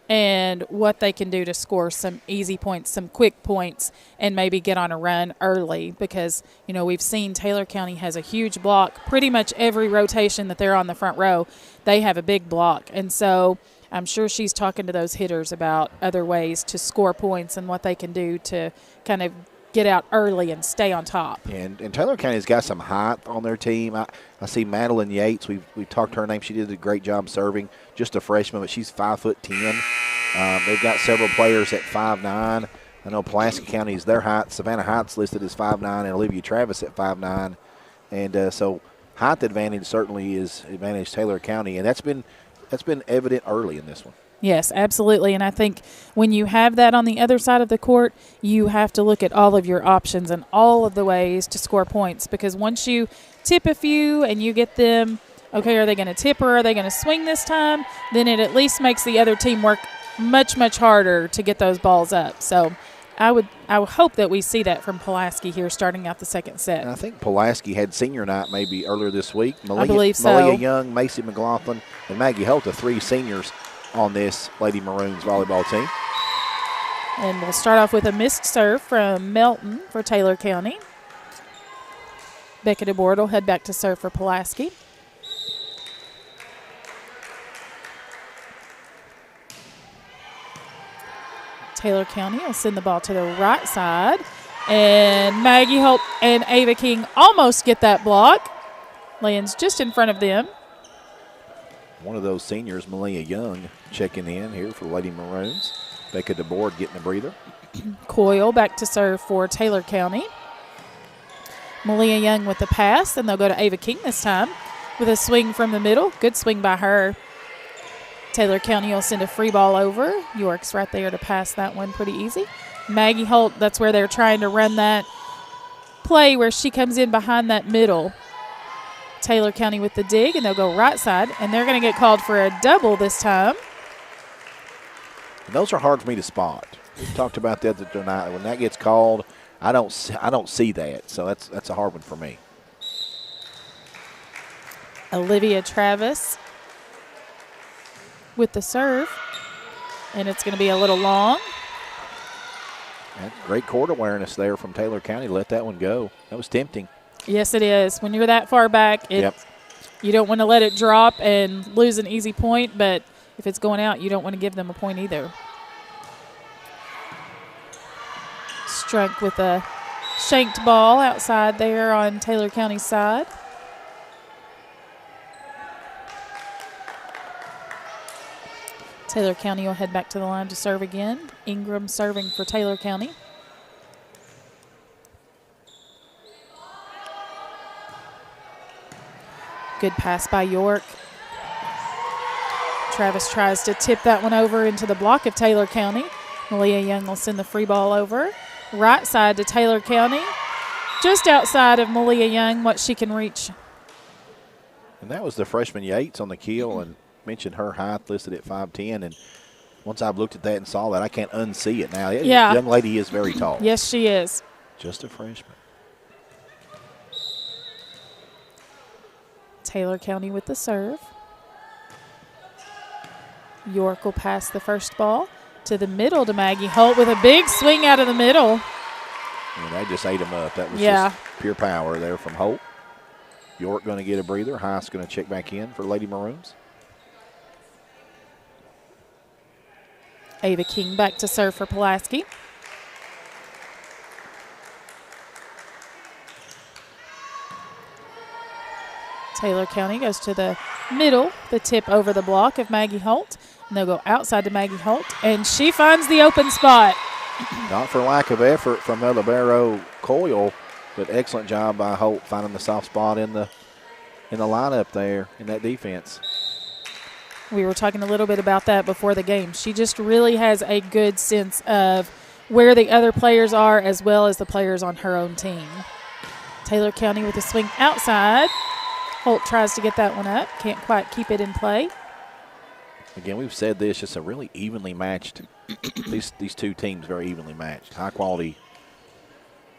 Speaker 3: and what they can do to score some easy points, some quick points, and maybe get on a run early because, you know, we've seen Taylor County has a huge block. Pretty much every rotation that they're on the front row, they have a big block. And so I'm sure she's talking to those hitters about other ways to score points and what they can do to kind of get out early and stay on top.
Speaker 1: And Taylor County's got some height on their team. I see Madeline Yates. We've talked to her name. She did a great job serving. Just a freshman, but she's 5'10". They've got several players at 5'9". I know Pulaski County's their height. Savannah Heights listed as 5'9", and Olivia Travis at 5'9". And so height advantage certainly is advantage Taylor County, and that's been evident early in this one.
Speaker 3: Yes, absolutely. And I think when you have that on the other side of the court, you have to look at all of your options and all of the ways to score points, because once you tip a few and you get them, okay, are they going to tip or are they going to swing this time? Then it at least makes the other team work much, much harder to get those balls up. So I would hope that we see that from Pulaski here starting out the second set.
Speaker 1: And I think Pulaski had senior night maybe earlier this week.
Speaker 3: I believe so.
Speaker 1: Malia Young, Macy McLaughlin, and Maggie Holt, the 3 seniors on this Lady Maroons volleyball team.
Speaker 3: And we'll start off with a missed serve from Melton for Taylor County. Becca DeBoard will head back to serve for Pulaski. Taylor County will send the ball to the right side. And Maggie Holt and Ava King almost get that block. Lands just in front of them.
Speaker 1: One of those seniors, Malia Young, checking in here for Lady Maroons. Becca DeBoard getting a breather.
Speaker 3: Coyle back to serve for Taylor County. Malia Young with the pass, and they'll go to Ava King this time with a swing from the middle. Good swing by her. Taylor County will send a free ball over. York's right there to pass that one pretty easy. Maggie Holt, that's where they're trying to run that play where she comes in behind that middle. Taylor County with the dig, and they'll go right side, and they're going to get called for a double this time.
Speaker 1: And those are hard for me to spot. We talked about that the other night. When that gets called, I don't see that, so that's a hard one for me.
Speaker 3: Olivia Travis with the serve, and it's going to be a little long.
Speaker 1: That's great court awareness there from Taylor County. Let that one go. That was tempting.
Speaker 3: Yes, it is. When you're that far back, you don't want to let it drop and lose an easy point, but if it's going out, you don't want to give them a point either. Strunk with a shanked ball outside there on Taylor County's side. Taylor County will head back to the line to serve again. Ingram serving for Taylor County. Good pass by York. Travis tries to tip that one over into the block of Taylor County. Malia Young will send the free ball over. Right side to Taylor County. Just outside of Malia Young, what she can reach.
Speaker 1: And that was the freshman Yates on the keel, and mentioned her height listed at 5'10", and once I've looked at that and saw that, I can't unsee it now.
Speaker 3: Yeah.
Speaker 1: The young lady is very tall.
Speaker 3: Yes, she is.
Speaker 1: Just a freshman.
Speaker 3: Taylor County with the serve. York will pass the first ball to the middle to Maggie Holt with a big swing out of the middle.
Speaker 1: And they just ate them up. That was just pure power there from Holt. York going to get a breather. Heiss going to check back in for Lady Maroons.
Speaker 3: Ava King back to serve for Pulaski. Taylor County goes to the middle, the tip over the block of Maggie Holt. And they'll go outside to Maggie Holt, and she finds the open spot.
Speaker 1: Not for lack of effort from El Libero Coyle, but excellent job by Holt finding the soft spot in the lineup there in that defense.
Speaker 3: We were talking a little bit about that before the game. She just really has a good sense of where the other players are as well as the players on her own team. Taylor County with a swing outside. Holt tries to get that one up. Can't quite keep it in play.
Speaker 1: Again, we've said this, just a really evenly matched, these two teams very evenly matched. High-quality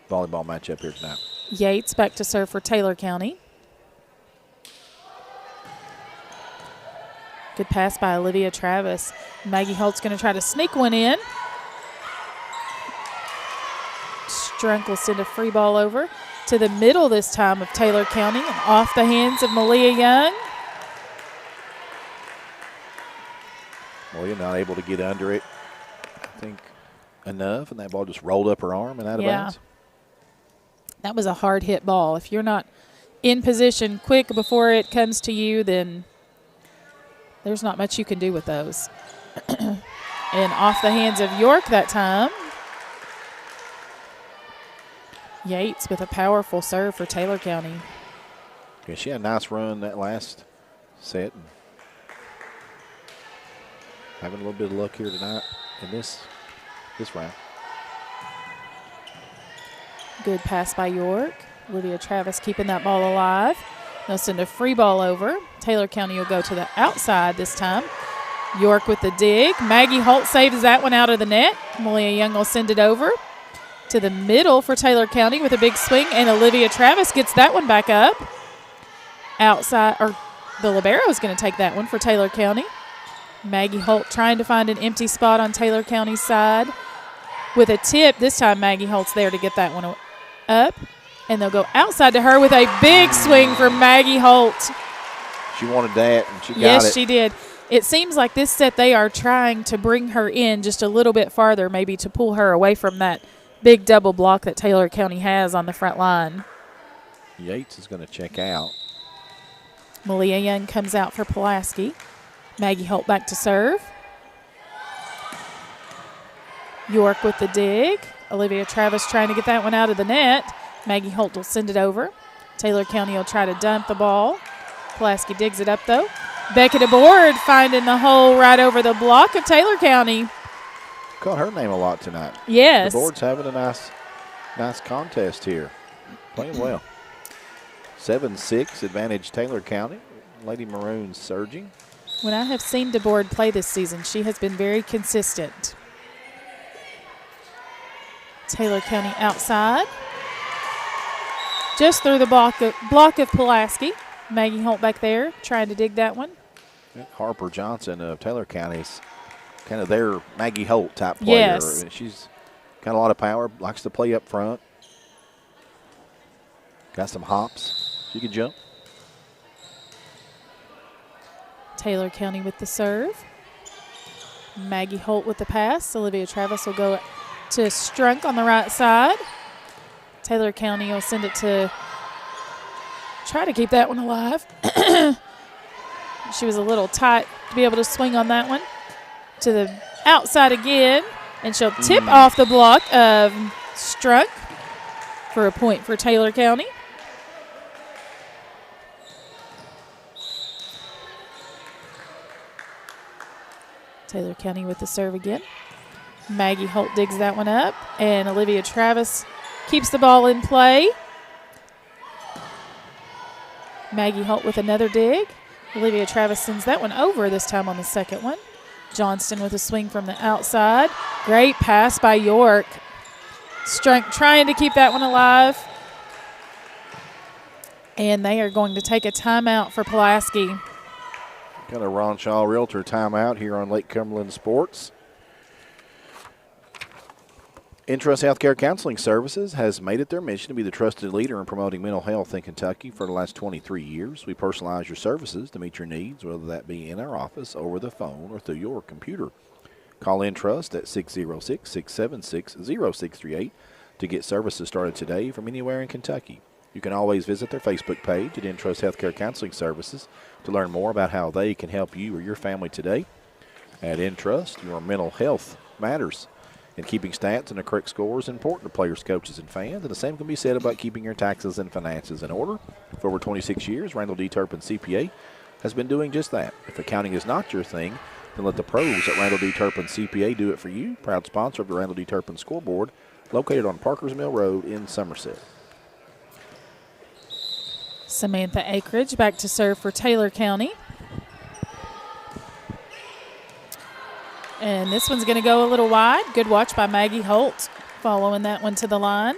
Speaker 1: volleyball matchup here tonight.
Speaker 3: Yates back to serve for Taylor County. Good pass by Olivia Travis. Maggie Holt's going to try to sneak one in. Strunk will send a free ball over to the middle this time of Taylor County and off the hands of Malia Young.
Speaker 1: Malia not able to get under it, I think, enough, and that ball just rolled up her arm and out of bounds.
Speaker 3: That was a hard hit ball. If you're not in position quick before it comes to you, then there's not much you can do with those. And off the hands of York that time. Yates with a powerful serve for Taylor County.
Speaker 1: Yeah, she had a nice run that last set. Having a little bit of luck here tonight in this round.
Speaker 3: Good pass by York. Olivia Travis keeping that ball alive. They'll send a free ball over. Taylor County will go to the outside this time. York with the dig. Maggie Holt saves that one out of the net. Malia Young will send it over to the middle for Taylor County with a big swing, and Olivia Travis gets that one back up. Outside, or the libero is going to take that one for Taylor County. Maggie Holt trying to find an empty spot on Taylor County's side. with a tip. This time Maggie Holt's there to get that one up. And they'll go outside to her with a big swing for Maggie Holt.
Speaker 1: She wanted that, and she got it.
Speaker 3: Yes, she did. It seems like this set they are trying to bring her in just a little bit farther, maybe to pull her away from that big double block that Taylor County has on the front line.
Speaker 1: Yates is going to check out.
Speaker 3: Malia Young comes out for Pulaski. Maggie Holt back to serve. York with the dig. Olivia Travis trying to get that one out of the net. Maggie Holt will send it over. Taylor County will try to dump the ball. Pulaski digs it up, though. Beckett aboard, finding the hole right over the block of Taylor County.
Speaker 1: Caught her name a lot tonight.
Speaker 3: Yes.
Speaker 1: The board's having a nice contest here. Playing well. 7-6 advantage Taylor County. Lady Maroons surging.
Speaker 3: When I have seen DeBoard play this season, she has been very consistent. Taylor County outside. Just through the block of Pulaski. Maggie Holt back there trying to dig that one.
Speaker 1: Harper Johnson of Taylor County is kind of their Maggie Holt type player.
Speaker 3: Yes.
Speaker 1: She's got a lot of power, likes to play up front. Got some hops. She can jump.
Speaker 3: Taylor County with the serve. Maggie Holt with the pass. Olivia Travis will go to Strunk on the right side. Taylor County will send it to try to keep that one alive. She was a little tight to be able to swing on that one. To the outside again, and she'll tip off the block of Strunk for a point for Taylor County. Taylor County with the serve again. Maggie Holt digs that one up, and Olivia Travis keeps the ball in play. Maggie Holt with another dig. Olivia Travis sends that one over this time on the second one. Johnston with a swing from the outside. Great pass by York. Strunk trying to keep that one alive. And they are going to take a timeout for Pulaski.
Speaker 1: Got a Ron Shaw Realtor timeout here on Lake Cumberland Sports. Intrust Healthcare Counseling Services has made it their mission to be the trusted leader in promoting mental health in Kentucky for the last 23 years. We personalize your services to meet your needs, whether that be in our office, over the phone, or through your computer. Call Intrust at 606-676-0638 to get services started today from anywhere in Kentucky. You can always visit their Facebook page at Intrust Healthcare Counseling Services to learn more about how they can help you or your family today. At Intrust, your mental health matters. And keeping stats and the correct score is important to players, coaches, and fans. And the same can be said about keeping your taxes and finances in order. For over 26 years, Randall D. Turpin CPA has been doing just that. If accounting is not your thing, then let the pros at Randall D. Turpin CPA do it for you. Proud sponsor of the Randall D. Turpin Scoreboard, located on Parkers Mill Road in Somerset.
Speaker 3: Samantha Akridge back to serve for Taylor County. And this one's going to go a little wide. Good watch by Maggie Holt, following that one to the line.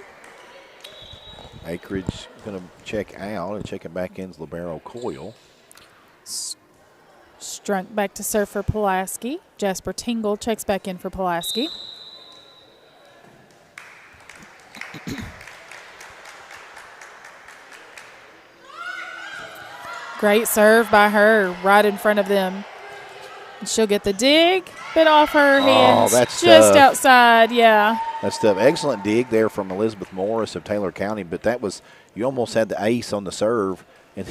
Speaker 1: Akridge going to check out, and check it back in is Libero Coyle.
Speaker 3: Strunk back to serve for Pulaski. Jasper Tingle checks back in for Pulaski. Great serve by her right in front of them. She'll get the dig, bit off her hands.
Speaker 1: That's
Speaker 3: just
Speaker 1: tough.
Speaker 3: Outside, yeah.
Speaker 1: That's tough. Excellent dig there from Elizabeth Morris of Taylor County, but that was, you almost had the ace on the serve, and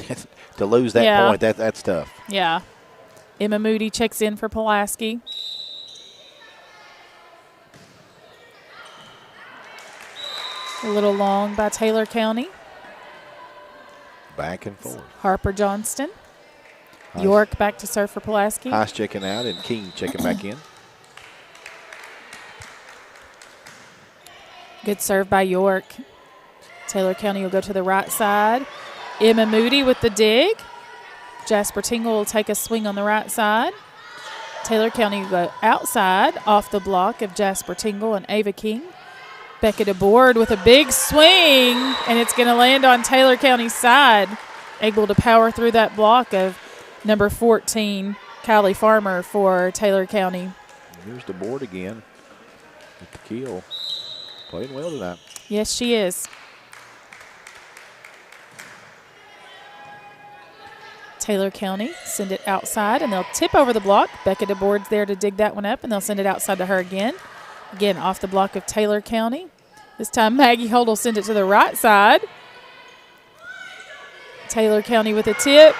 Speaker 1: to lose that point, that's tough.
Speaker 3: Yeah. Emma Moody checks in for Pulaski. A little long by Taylor County.
Speaker 1: Back and forth.
Speaker 3: Harper Johnston.
Speaker 1: Nice.
Speaker 3: York back to serve for Pulaski.
Speaker 1: Heiss checking out and King checking back in.
Speaker 3: Good serve by York. Taylor County will go to the right side. Emma Moody with the dig. Jasper Tingle will take a swing on the right side. Taylor County will go outside off the block of Jasper Tingle and Ava King. Beckett aboard with a big swing, and it's going to land on Taylor County's side. Able to power through that block of number 14, Kylie Farmer for Taylor County.
Speaker 1: Here's the board again. With the keel. Playing well tonight.
Speaker 3: Yes, she is. Taylor County send it outside, and they'll tip over the block. Becca DeBoard's there to dig that one up, and they'll send it outside to her again. Again, off the block of Taylor County. This time Maggie Holt will send it to the right side. Taylor County with a tip.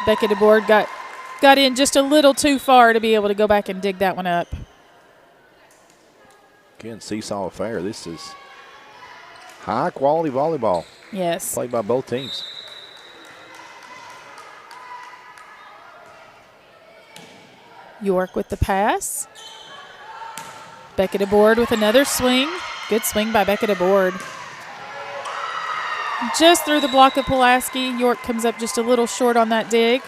Speaker 3: Becca DeBoard got in just a little too far to be able to go back and dig that one up.
Speaker 1: Again, seesaw affair. This is high-quality volleyball.
Speaker 3: Yes.
Speaker 1: Played by both teams.
Speaker 3: York with the pass. Becca DeBoard with another swing. Good swing by Becca DeBoard. Just through the block of Pulaski. York comes up just a little short on that dig.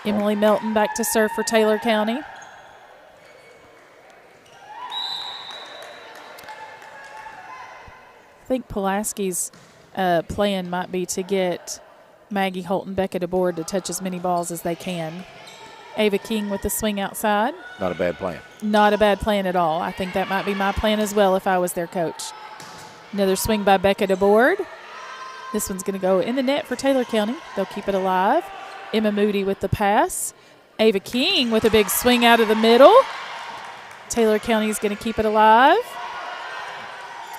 Speaker 3: Emily Melton back to serve for Taylor County. I think Pulaski's plan might be to get Maggie Holt and Becca DeBoard to touch as many balls as they can. Ava King with the swing outside.
Speaker 1: Not a bad plan.
Speaker 3: Not a bad plan at all. I think that might be my plan as well if I was their coach. Another swing by Becca DeBoard. This one's going to go in the net for Taylor County. They'll keep it alive. Emma Moody with the pass. Ava King with a big swing out of the middle. Taylor County is going to keep it alive.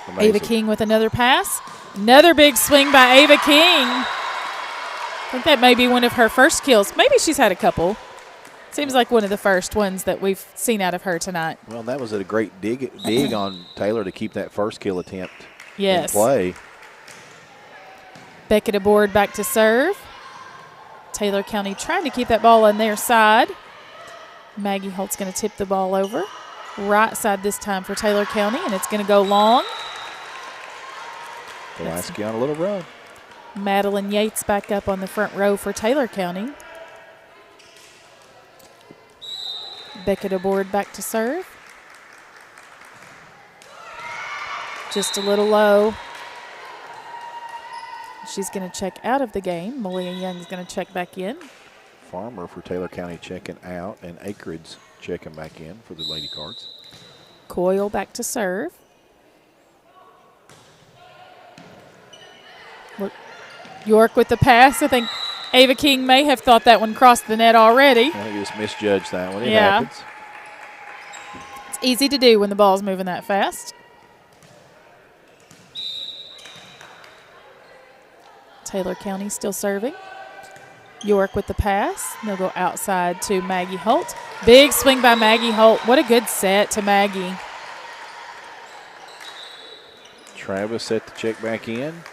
Speaker 1: Amazing.
Speaker 3: Ava King with another pass. Another big swing by Ava King. I think that may be one of her first kills. Maybe she's had a couple. Seems like one of the first ones that we've seen out of her tonight.
Speaker 1: Well, that was a great dig on Taylor to keep that first kill attempt in play.
Speaker 3: Becca DeBoard back to serve. Taylor County trying to keep that ball on their side. Maggie Holt's going to tip the ball over. Right side this time for Taylor County, and it's going to go long.
Speaker 1: Pulaski on a little run.
Speaker 3: Madeline Yates back up on the front row for Taylor County. Becca DeBoard back to serve. Just a little low. She's going to check out of the game. Malia Young is going to check back in.
Speaker 1: Farmer for Taylor County checking out, and Akrid's checking back in for the Lady Cards.
Speaker 3: Coyle back to serve. York with the pass. I think Ava King may have thought that one crossed the net already.
Speaker 1: I think he just misjudged that one. It
Speaker 3: Yeah.
Speaker 1: happens.
Speaker 3: It's easy to do when the ball's moving that fast. Taylor County still serving. York with the pass. They'll go outside to Maggie Holt. Big swing by Maggie Holt. What a good set to Maggie.
Speaker 1: Travis set to check back in.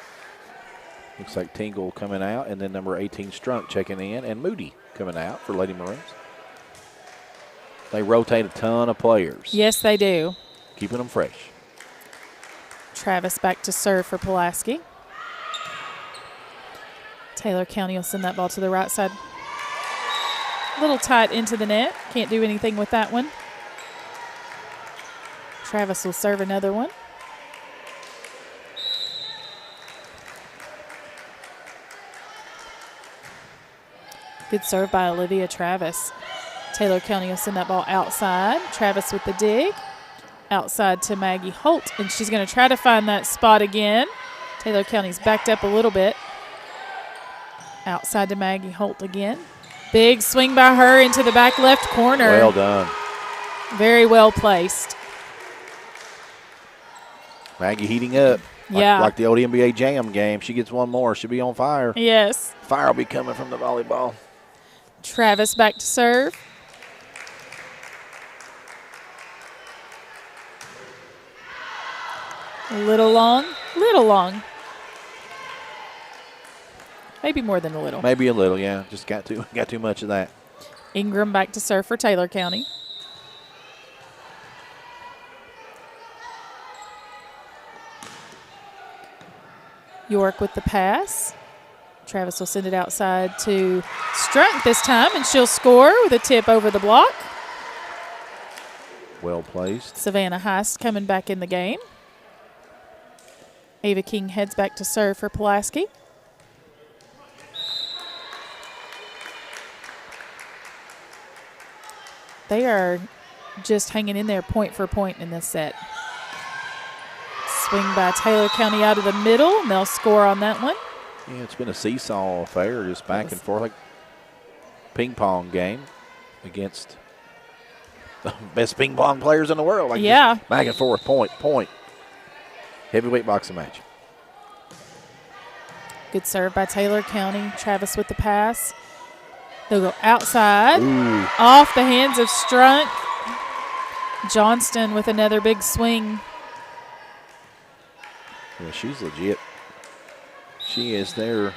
Speaker 1: Looks like Tingle coming out, and then number 18 Strunk checking in, and Moody coming out for Lady Maroons. They rotate a ton of players.
Speaker 3: Yes, they do.
Speaker 1: Keeping them fresh.
Speaker 3: Travis back to serve for Pulaski. Taylor County will send that ball to the right side. A little tight into the net. Can't do anything with that one. Travis will serve another one. Good serve by Olivia Travis. Taylor County will send that ball outside. Travis with the dig. Outside to Maggie Holt, and she's going to try to find that spot again. Taylor County's backed up a little bit. Outside to Maggie Holt again. Big swing by her into the back left corner.
Speaker 1: Well done.
Speaker 3: Very well placed.
Speaker 1: Maggie heating up.
Speaker 3: Yeah.
Speaker 1: Like the old NBA Jam game. She gets one more. She'll be on fire.
Speaker 3: Yes.
Speaker 1: Fire will be coming from the volleyball.
Speaker 3: Travis back to serve. A little long. Little long. Maybe more than a little.
Speaker 1: Maybe a little, yeah. Just got too much of that.
Speaker 3: Ingram back to serve for Taylor County. York with the pass. Travis will send it outside to Strunk this time, and she'll score with a tip over the block.
Speaker 1: Well placed.
Speaker 3: Savannah Heist coming back in the game. Ava King heads back to serve for Pulaski. They are just hanging in there point for point in this set. Swing by Taylor County out of the middle, and they'll score on that one.
Speaker 1: Yeah, it's been a seesaw affair, just back and forth like ping pong game against the best ping pong players in the world. Like
Speaker 3: Yeah.
Speaker 1: back and forth, point. Heavyweight boxing match.
Speaker 3: Good serve by Taylor County. Travis with the pass. They'll go outside, off the hands of Strunk. Johnston with another big swing.
Speaker 1: Yeah, she's legit. She is there.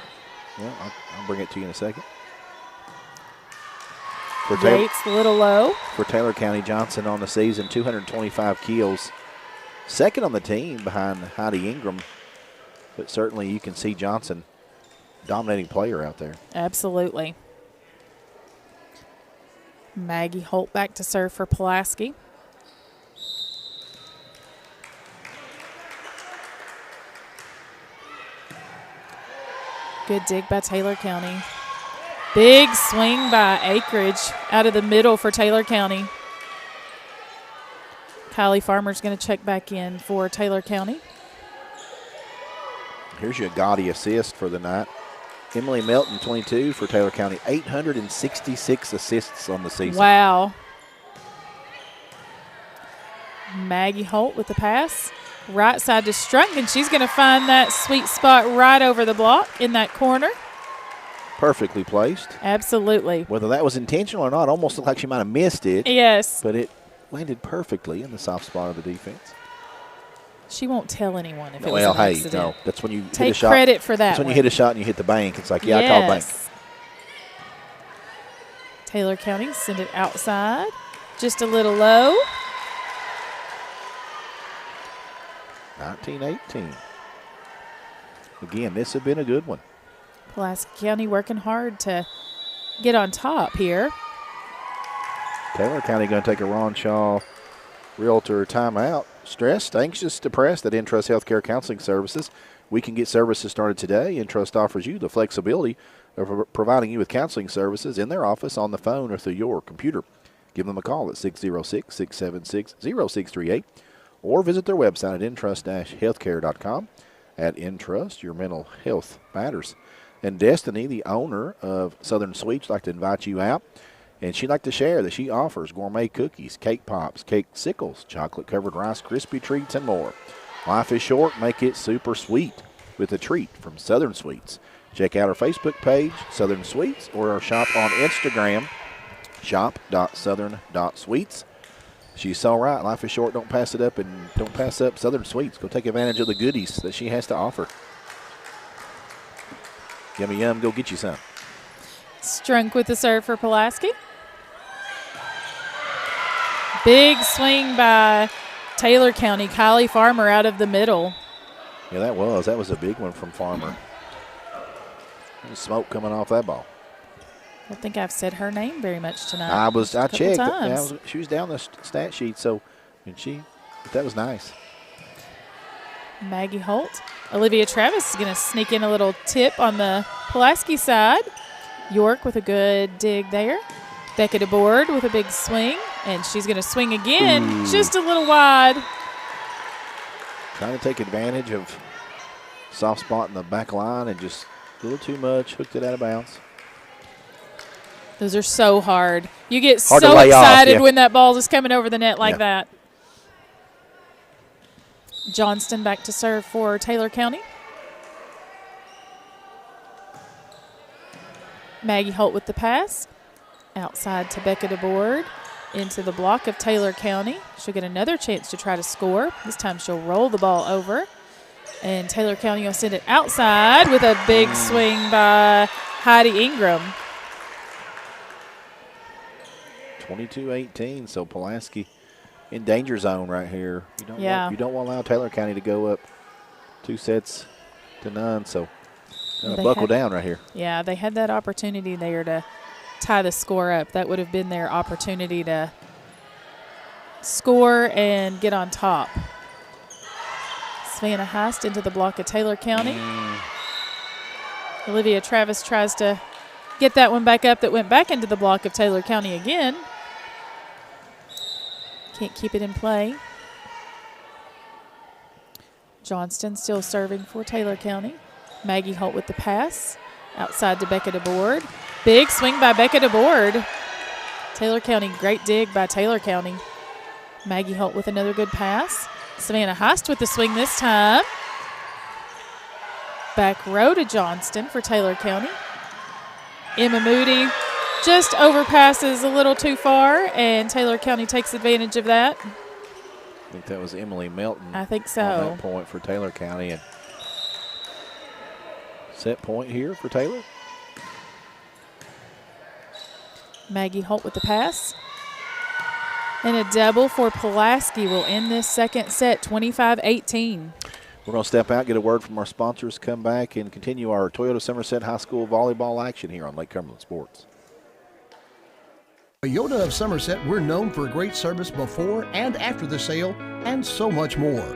Speaker 1: Well, I'll bring it to you in a second.
Speaker 3: Yates a little low.
Speaker 1: For Taylor County, Johnson on the season, 225 kills. Second on the team behind Heidi Ingram. But certainly you can see Johnson dominating player out there.
Speaker 3: Absolutely. Maggie Holt back to serve for Pulaski. Good dig by Taylor County. Big swing by Acreage out of the middle for Taylor County. Kylie Farmer's going to check back in for Taylor County.
Speaker 1: Here's your gaudy assist for the night. Emily Melton, 22 for Taylor County. 866 assists on the season.
Speaker 3: Wow. Maggie Holt with the pass. Right side to Strunk, and she's going to find that sweet spot right over the block in that corner.
Speaker 1: Perfectly placed.
Speaker 3: Absolutely.
Speaker 1: Whether that was intentional or not, almost looked like she might have missed it.
Speaker 3: Yes.
Speaker 1: But it landed perfectly in the soft spot of the defense.
Speaker 3: She won't tell anyone if it was
Speaker 1: Well,
Speaker 3: an
Speaker 1: hey,
Speaker 3: accident.
Speaker 1: no. That's when you hit a
Speaker 3: Take
Speaker 1: shot.
Speaker 3: credit for that
Speaker 1: That's when
Speaker 3: one.
Speaker 1: you hit a shot and you hit the bank. It's like, yeah, I called bank.
Speaker 3: Taylor County send it outside. Just a little low.
Speaker 1: 19-18. Again, this has been a good one.
Speaker 3: Pulaski County working hard to get on top here.
Speaker 1: Taylor County going to take a Ron Shaw Realtor timeout. Stressed, anxious, depressed at Entrust Healthcare Counseling Services. We can get services started today. Entrust offers you the flexibility of providing you with counseling services in their office, on the phone, or through your computer. Give them a call at 606-676-0638 or visit their website at entrust-healthcare.com. At Entrust, your mental health matters. And Destiny, the owner of Southern Sweets, would like to invite you out. And she'd like to share that she offers gourmet cookies, cake pops, cake sickles, chocolate-covered Rice Krispie treats, and more. Life is short. Make it super sweet with a treat from Southern Sweets. Check out our Facebook page, Southern Sweets, or our shop on Instagram, shop.southern.sweets. She's so right. Life is short. Don't pass it up, and don't pass up Southern Sweets. Go take advantage of the goodies that she has to offer. Yummy yum, go get you some.
Speaker 3: Strunk with the serve for Pulaski. Big swing by Taylor County. Kylie Farmer out of the middle.
Speaker 1: Yeah, that was a big one from Farmer. There's smoke coming off that ball.
Speaker 3: I don't think I've said her name very much tonight.
Speaker 1: I checked.
Speaker 3: Times.
Speaker 1: She was down the stat sheet, but that was nice.
Speaker 3: Maggie Holt. Olivia Travis is going to sneak in a little tip on the Pulaski side. York with a good dig there. Becca DeBoard with a big swing, and she's going to swing again, just a little wide.
Speaker 1: Trying to take advantage of soft spot in the back line and just a little too much, hooked it out of bounds.
Speaker 3: Those are so hard. You get
Speaker 1: Hard
Speaker 3: so
Speaker 1: to lay off,
Speaker 3: excited
Speaker 1: yeah.
Speaker 3: when that ball is coming over the net like
Speaker 1: Yeah.
Speaker 3: that. Johnston back to serve for Taylor County. Maggie Holt with the pass. Outside to Becca DeBoard. Into the block of Taylor County. She'll get another chance to try to score. This time she'll roll the ball over. And Taylor County will send it outside with a big swing by Heidi Ingram.
Speaker 1: 22-18, so Pulaski in danger zone right here. You don't want to allow Taylor County to go up 2-0, so
Speaker 3: They
Speaker 1: buckle
Speaker 3: had-
Speaker 1: down right here.
Speaker 3: Yeah, they had that opportunity there to tie the score up. That would have been their opportunity to score and get on top. Savannah Heist into the block of Taylor County. Olivia Travis tries to get that one back up that went back into the block of Taylor County again. Can't keep it in play. Johnston still serving for Taylor County. Maggie Holt with the pass. Outside to Becca DeBoard. Big swing by Becca DeBoard. Taylor County, great dig by Taylor County. Maggie Holt with another good pass. Savannah Heist with the swing this time. Back row to Johnston for Taylor County. Emma Moody just overpasses a little too far, and Taylor County takes advantage of that.
Speaker 1: I think that was Emily Melton.
Speaker 3: I think so.
Speaker 1: On that point for Taylor County. And set point here for Taylor.
Speaker 3: Maggie Holt with the pass. And a double for Pulaski will end this second set, 25-18.
Speaker 1: We're going to step out, get a word from our sponsors, come back, and continue our Toyota Somerset High School volleyball action here on Lake Cumberland Sports.
Speaker 4: Toyota of Somerset, we're known for great service before and after the sale, and so much more.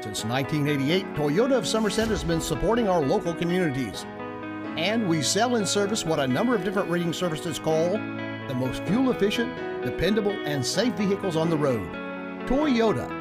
Speaker 4: Since 1988, Toyota of Somerset has been supporting our local communities. And we sell and service what a number of different reading services call the most fuel-efficient, dependable, and safe vehicles on the road. Toyota.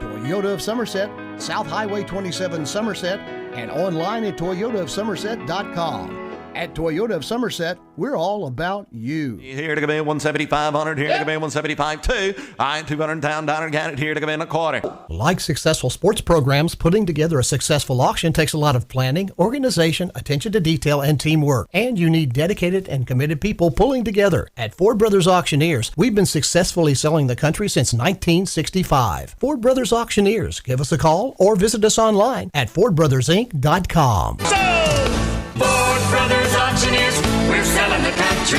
Speaker 4: Toyota of Somerset, South Highway 27 Somerset, and online at toyotaofsomerset.com. At Toyota of Somerset, we're all about you.
Speaker 5: Here to come in 175-100, here to come in 175-2. I 200 down, again, here to come in a quarter.
Speaker 4: Like successful sports programs, putting together a successful auction takes a lot of planning, organization, attention to detail, and teamwork. And you need dedicated and committed people pulling together. At Ford Brothers Auctioneers, we've been successfully selling the country since 1965. Ford Brothers Auctioneers. Give us a call or visit us online at FordBrothersInc.com.
Speaker 6: Ford Brothers Auctioneers, we're selling the country.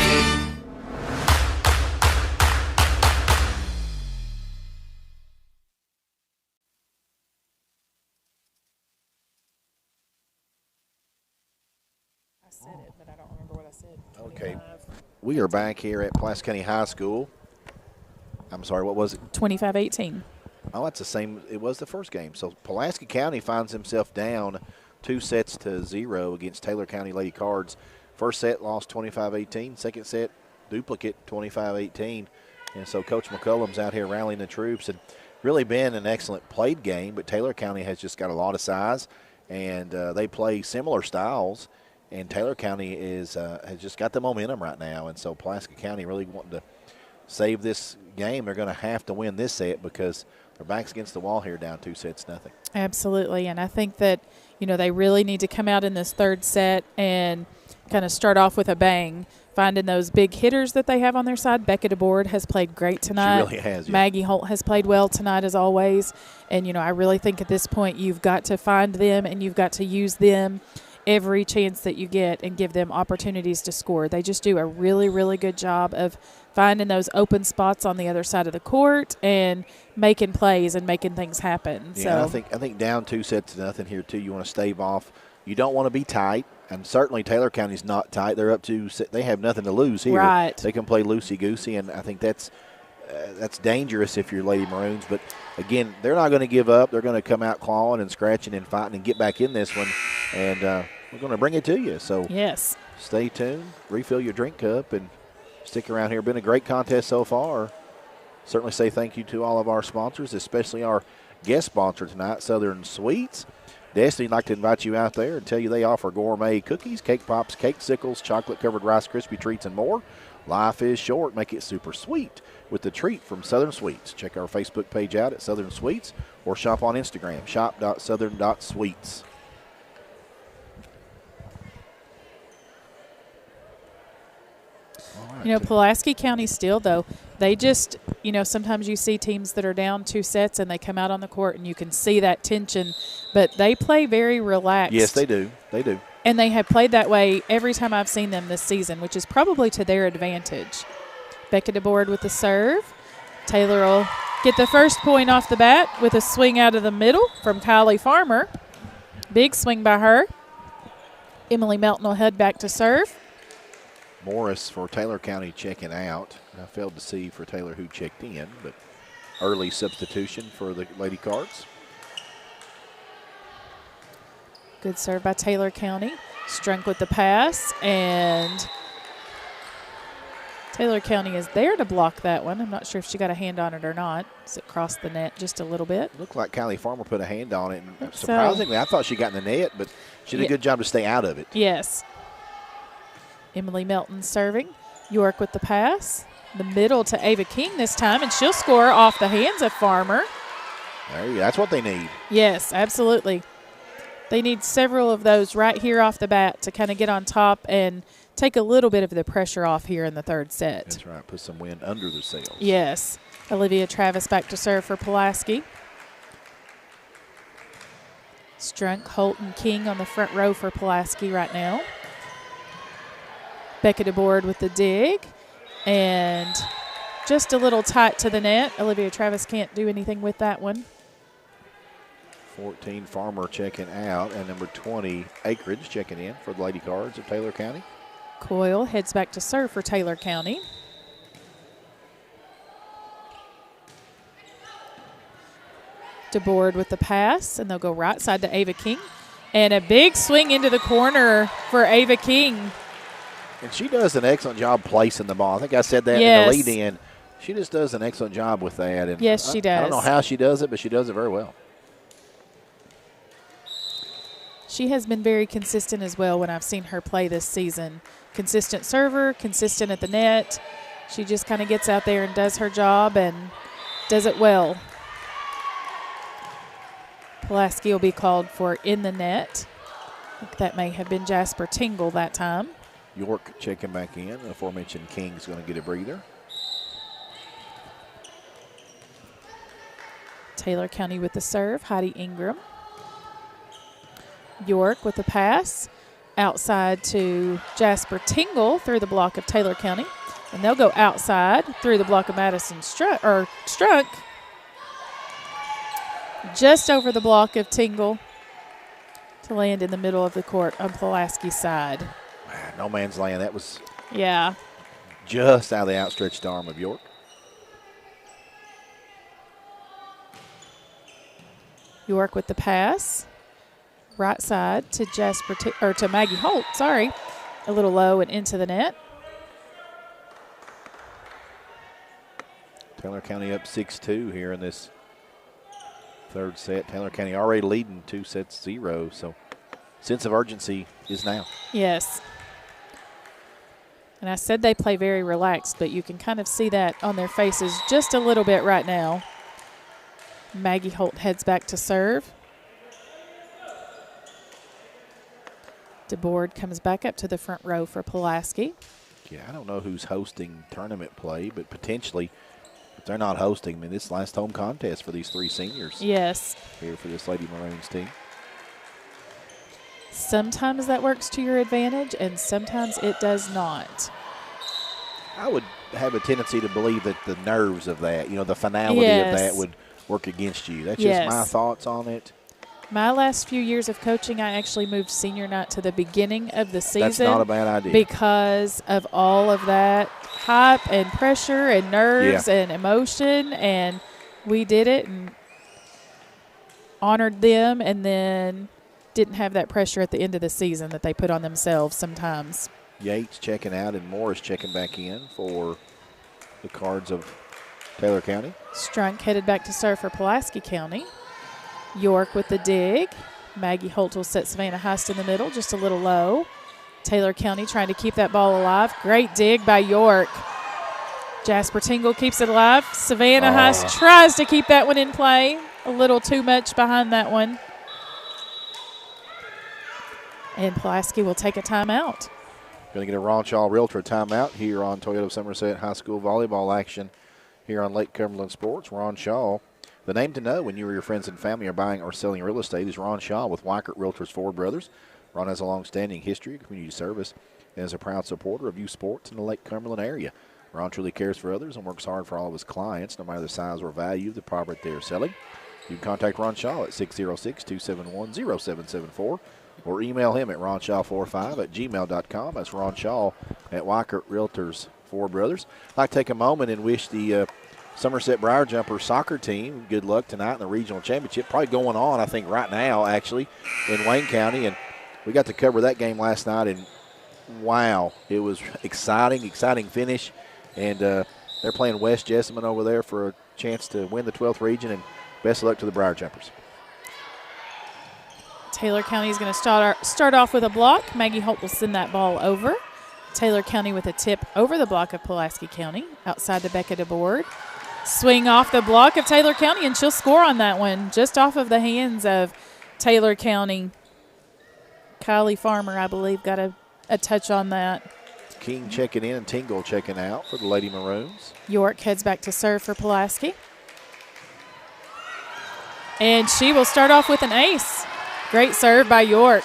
Speaker 3: I said it, but I don't remember what I said.
Speaker 1: Okay. We are back here at Pulaski County High School. I'm sorry, what was it?
Speaker 3: 25-18.
Speaker 1: Oh, that's the same. It was the first game. So Pulaski County finds himself down 2-0 against Taylor County Lady Cards. First set lost 25-18. Second set duplicate 25-18. And so Coach McCullum's out here rallying the troops, and really been an excellent played game. But Taylor County has just got a lot of size, and they play similar styles. And Taylor County has just got the momentum right now. And so Pulaski County really wanting to save this game. They're going to have to win this set because their back's against the wall here, down 2-0.
Speaker 3: Absolutely, and I think that, they really need to come out in this third set and kind of start off with a bang, finding those big hitters that they have on their side. Becca DeBoard has played great tonight.
Speaker 1: She really has, yeah.
Speaker 3: Maggie Holt has played well tonight as always. And, I really think at this point you've got to find them and you've got to use them every chance that you get and give them opportunities to score. They just do a really, really good job of finding those open spots on the other side of the court and making plays and making things happen.
Speaker 1: Yeah,
Speaker 3: so
Speaker 1: I think down 2-0 here too. You want to stave off. You don't want to be tight, and certainly Taylor County's not tight. They're up to. They have nothing to lose here.
Speaker 3: Right.
Speaker 1: They can play loosey goosey, and I think that's dangerous if you're Lady Maroons. But again, they're not going to give up. They're going to come out clawing and scratching and fighting and get back in this one, and we're going to bring it to you. So
Speaker 3: yes,
Speaker 1: stay tuned. Refill your drink cup and stick around here. Been a great contest so far. Certainly say thank you to all of our sponsors, especially our guest sponsor tonight, Southern Sweets. Destiny, I'd like to invite you out there and tell you they offer gourmet cookies, cake pops, cake sickles, chocolate-covered Rice Krispie treats, and more. Life is short. Make it super sweet with the treat from Southern Sweets. Check our Facebook page out at Southern Sweets or shop on Instagram, shop.southern.sweets.
Speaker 3: Pulaski County still, though, they just, sometimes you see teams that are down 2 sets and they come out on the court and you can see that tension, but they play very relaxed.
Speaker 1: Yes, they do. They do.
Speaker 3: And they have played that way every time I've seen them this season, which is probably to their advantage. Becca DeBoard with the serve. Taylor will get the first point off the bat with a swing out of the middle from Kylie Farmer. Big swing by her. Emily Melton will head back to serve.
Speaker 1: Morris for Taylor County checking out. I failed to see for Taylor who checked in, but early substitution for the Lady Cards.
Speaker 3: Good serve by Taylor County. Strunk with the pass, and Taylor County is there to block that one. I'm not sure if she got a hand on it or not. As it crossed the net just a little bit.
Speaker 1: Looked like Kylie Farmer put a hand on it. And
Speaker 3: So-
Speaker 1: surprisingly, I thought she got in the net, but she did a good job to stay out of it.
Speaker 3: Yes. Emily Melton serving. York with the pass. The middle to Ava King this time, and she'll score off the hands of Farmer.
Speaker 1: There you go. That's what they need.
Speaker 3: Yes, absolutely. They need several of those right here off the bat to kind of get on top and take a little bit of the pressure off here in the third set.
Speaker 1: That's right. Put some wind under the sails.
Speaker 3: Yes. Olivia Travis back to serve for Pulaski. Strunk, Holt, and King on the front row for Pulaski right now. Becca DeBoard with the dig. And just a little tight to the net. Olivia Travis can't do anything with that one.
Speaker 1: 14, Farmer checking out, and number 20, Acreage checking in for the Lady Cards of Taylor County.
Speaker 3: Coyle heads back to serve for Taylor County. DeBoard with the pass, and they'll go right side to Ava King. And a big swing into the corner for Ava King.
Speaker 1: And she does an excellent job placing the ball. I think I said that
Speaker 3: Yes.
Speaker 1: in the lead-in. She just does an excellent job with that. And
Speaker 3: Yes, she
Speaker 1: I don't
Speaker 3: does.
Speaker 1: know how she does it, but she does it very well.
Speaker 3: She has been very consistent as well when I've seen her play this season. Consistent server, consistent at the net. She just kind of gets out there and does her job and does it well. Pulaski will be called for in the net. I think that may have been Jasper Tingle that time.
Speaker 1: York checking back in. The aforementioned King's going to get a breather.
Speaker 3: Taylor County with the serve, Heidi Ingram. York with the pass, outside to Jasper Tingle through the block of Taylor County. And they'll go outside through the block of Madison Strunk. Just over the block of Tingle to land in the middle of the court on Pulaski's side.
Speaker 1: No man's land. That was
Speaker 3: Yeah.
Speaker 1: just out of the outstretched arm of York.
Speaker 3: York with the pass. Right side to to Maggie Holt, sorry. A little low and into the net.
Speaker 1: Taylor County up 6-2 here in this third set. Taylor County already leading 2-0, so sense of urgency is now.
Speaker 3: Yes. And I said they play very relaxed, but you can kind of see that on their faces just a little bit right now. Maggie Holt heads back to serve. DeBoard comes back up to the front row for Pulaski.
Speaker 1: Yeah, I don't know who's hosting tournament play, but potentially, if they're not hosting, I mean, this last home contest for these three seniors
Speaker 3: Yes.
Speaker 1: here for this Lady Maroons team.
Speaker 3: Sometimes that works to your advantage, and sometimes it does not.
Speaker 1: I would have a tendency to believe that the nerves of that, the finality
Speaker 3: Yes.
Speaker 1: of that would work against you. That's
Speaker 3: Yes.
Speaker 1: just my thoughts on it.
Speaker 3: My last few years of coaching, I actually moved senior night to the beginning of the season.
Speaker 1: That's not a bad idea.
Speaker 3: Because of all of that hype and pressure and nerves and emotion, and we did it and honored them, and then didn't have that pressure at the end of the season that they put on themselves sometimes.
Speaker 1: Yates checking out and Morris checking back in for the Cards of Taylor County.
Speaker 3: Strunk headed back to serve for Pulaski County. York with the dig. Maggie Holt will set Savannah Heist in the middle, just a little low. Taylor County trying to keep that ball alive. Great dig by York. Jasper Tingle keeps it alive. Savannah Heist tries to keep that one in play. A little too much behind that one. And Pulaski will take a timeout.
Speaker 1: Going to get a Ron Shaw Realtor timeout here on Toyota Somerset High School volleyball action here on Lake Cumberland Sports. Ron Shaw, the name to know when you or your friends and family are buying or selling real estate is Ron Shaw with Weichert Realtors Ford Brothers. Ron has a long-standing history of community service and is a proud supporter of youth sports in the Lake Cumberland area. Ron truly cares for others and works hard for all of his clients, no matter the size or value of the property they are selling. You can contact Ron Shaw at 606-271-0774 or email him at ronshaw45@gmail.com. That's Ron Shaw at Weichert Realtors Ford Brothers. I'd like to take a moment and wish the Somerset Briar Jumper soccer team good luck tonight in the regional championship. Probably going on, I think, right now, actually, in Wayne County. And we got to cover that game last night, and wow, it was exciting finish. And they're playing West Jessamine over there for a chance to win the 12th region, and best of luck to the Briar Jumpers.
Speaker 3: Taylor County is going to start off with a block. Maggie Holt will send that ball over. Taylor County with a tip over the block of Pulaski County, outside to Becca DeBoard. Swing off the block of Taylor County, and she'll score on that one, just off of the hands of Taylor County. Kylie Farmer, I believe, got a touch on that.
Speaker 1: King checking in and Tingle checking out for the Lady Maroons.
Speaker 3: York heads back to serve for Pulaski. And she will start off with an ace. Great serve by York.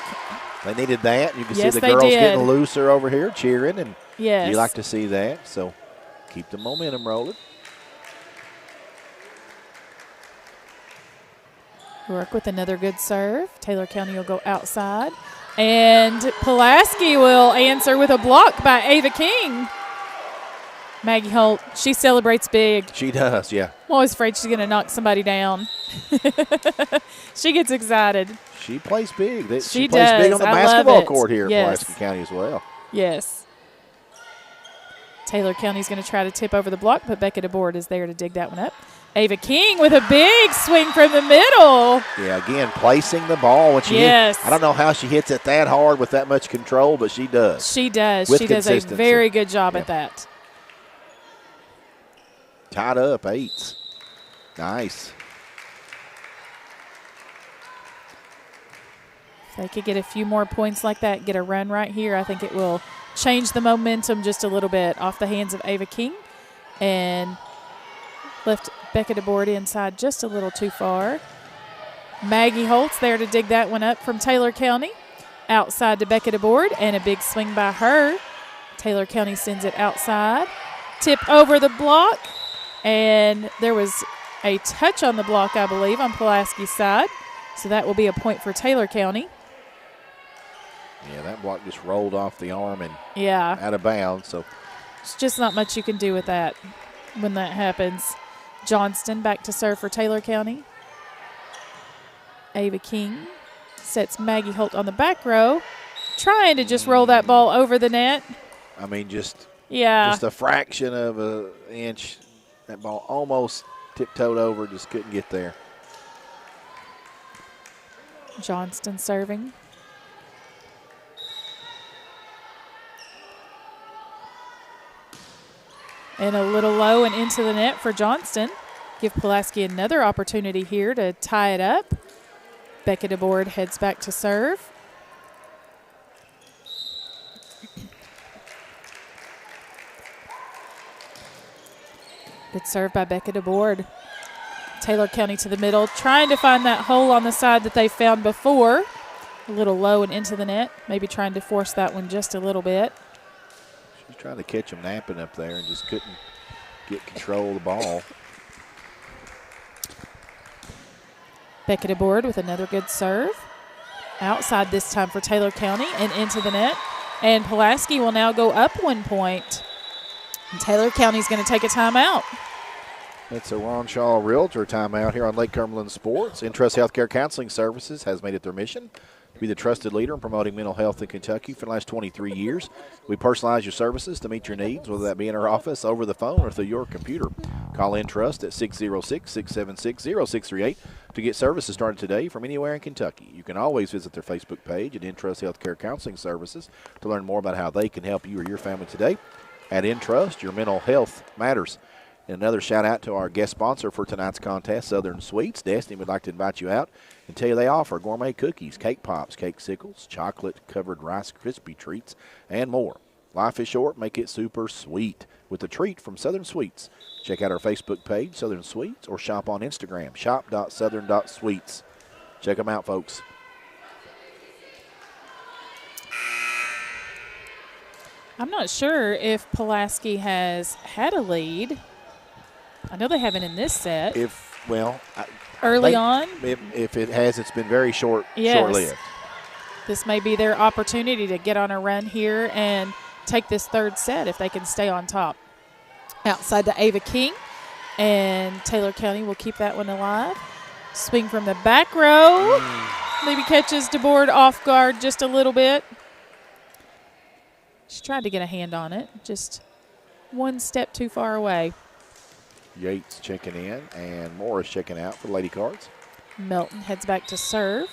Speaker 1: They needed that. You can
Speaker 3: Yes,
Speaker 1: see the
Speaker 3: they
Speaker 1: girls
Speaker 3: did.
Speaker 1: getting looser over here, cheering, and
Speaker 3: Yes.
Speaker 1: you like to see that. So keep the momentum rolling.
Speaker 3: York with another good serve. Taylor County will go outside. And Pulaski will answer with a block by Ava King. Maggie Holt, she celebrates big.
Speaker 1: She does, yeah.
Speaker 3: I'm always afraid she's going to knock somebody down. She gets excited.
Speaker 1: She plays big.
Speaker 3: She
Speaker 1: plays big
Speaker 3: does.
Speaker 1: on the
Speaker 3: I love
Speaker 1: basketball
Speaker 3: it.
Speaker 1: court here
Speaker 3: Yes.
Speaker 1: at Pulaski County as well.
Speaker 3: Yes. Taylor County's going to try to tip over the block, but Becca DeBoard is there to dig that one up. Ava King with a big swing from the middle.
Speaker 1: Yeah, again, placing the ball when she hits. I don't know how she hits it that hard with that much control, but she does.
Speaker 3: She does.
Speaker 1: With
Speaker 3: She does a
Speaker 1: consistency.
Speaker 3: very good job
Speaker 1: Yeah.
Speaker 3: at that.
Speaker 1: Tied up, 8. Nice.
Speaker 3: If they could get a few more points like that, get a run right here, I think it will change the momentum just a little bit off the hands of Ava King and lift Becca DeBoard inside just a little too far. Maggie Holt's there to dig that one up from Taylor County. Outside to Becca DeBoard, and a big swing by her. Taylor County sends it outside. Tip over the block, and there was a touch on the block, I believe, on Pulaski's side. So that will be a point for Taylor County.
Speaker 1: Yeah, that block just rolled off the arm and
Speaker 3: Yeah.
Speaker 1: out of bounds. So
Speaker 3: It's just not much you can do with that when that happens. Johnston back to serve for Taylor County. Ava King sets Maggie Holt on the back row, trying to just roll that ball over the net.
Speaker 1: I mean, just
Speaker 3: Yeah.
Speaker 1: a fraction of an inch. That ball almost tiptoed over, just couldn't get there.
Speaker 3: Johnston serving. And a little low and into the net for Johnston. Give Pulaski another opportunity here to tie it up. Becca DeBoard heads back to serve. Good serve by Becca DeBoard. Taylor County to the middle, trying to find that hole on the side that they found before. A little low and into the net, maybe trying to force that one just a little bit.
Speaker 1: She's trying to catch him napping up there and just couldn't get control of the ball.
Speaker 3: Becca DeBoard with another good serve. Outside this time for Taylor County and into the net. And Pulaski will now go up 1 point. And Taylor County's going to take a timeout.
Speaker 1: It's a Ron Shaw Realtor timeout here on Lake Cumberland Sports. Intrust Healthcare Counseling Services has made it their mission to be the trusted leader in promoting mental health in Kentucky for the last 23 years. We personalize your services to meet your needs, whether that be in our office, over the phone, or through your computer. Call Intrust at 606-676-0638 to get services started today from anywhere in Kentucky. You can always visit their Facebook page at Intrust Healthcare Counseling Services to learn more about how they can help you or your family today. At Intrust, your mental health matters. And another shout out to our guest sponsor for tonight's contest, Southern Sweets. Destiny would like to invite you out and tell you they offer gourmet cookies, cake pops, cake sickles, chocolate-covered Rice Krispie treats, and more. Life is short, make it super sweet with a treat from Southern Sweets. Check out our Facebook page, Southern Sweets, or shop on Instagram, shop.southern.sweets. Check them out, folks.
Speaker 3: I'm not sure if Pulaski has had a lead. I know they haven't in this set. Early on.
Speaker 1: If it has, it's been very short-lived.
Speaker 3: Yes. This may be their opportunity to get on a run here and take this third set if they can stay on top. Outside to Ava King, and Taylor County will keep that one alive. Swing from the back row. Maybe catches DeBoard off guard just a little bit. She tried to get a hand on it, just one step too far away.
Speaker 1: Yates checking in and Morris checking out for Lady Cards.
Speaker 3: Melton heads back to serve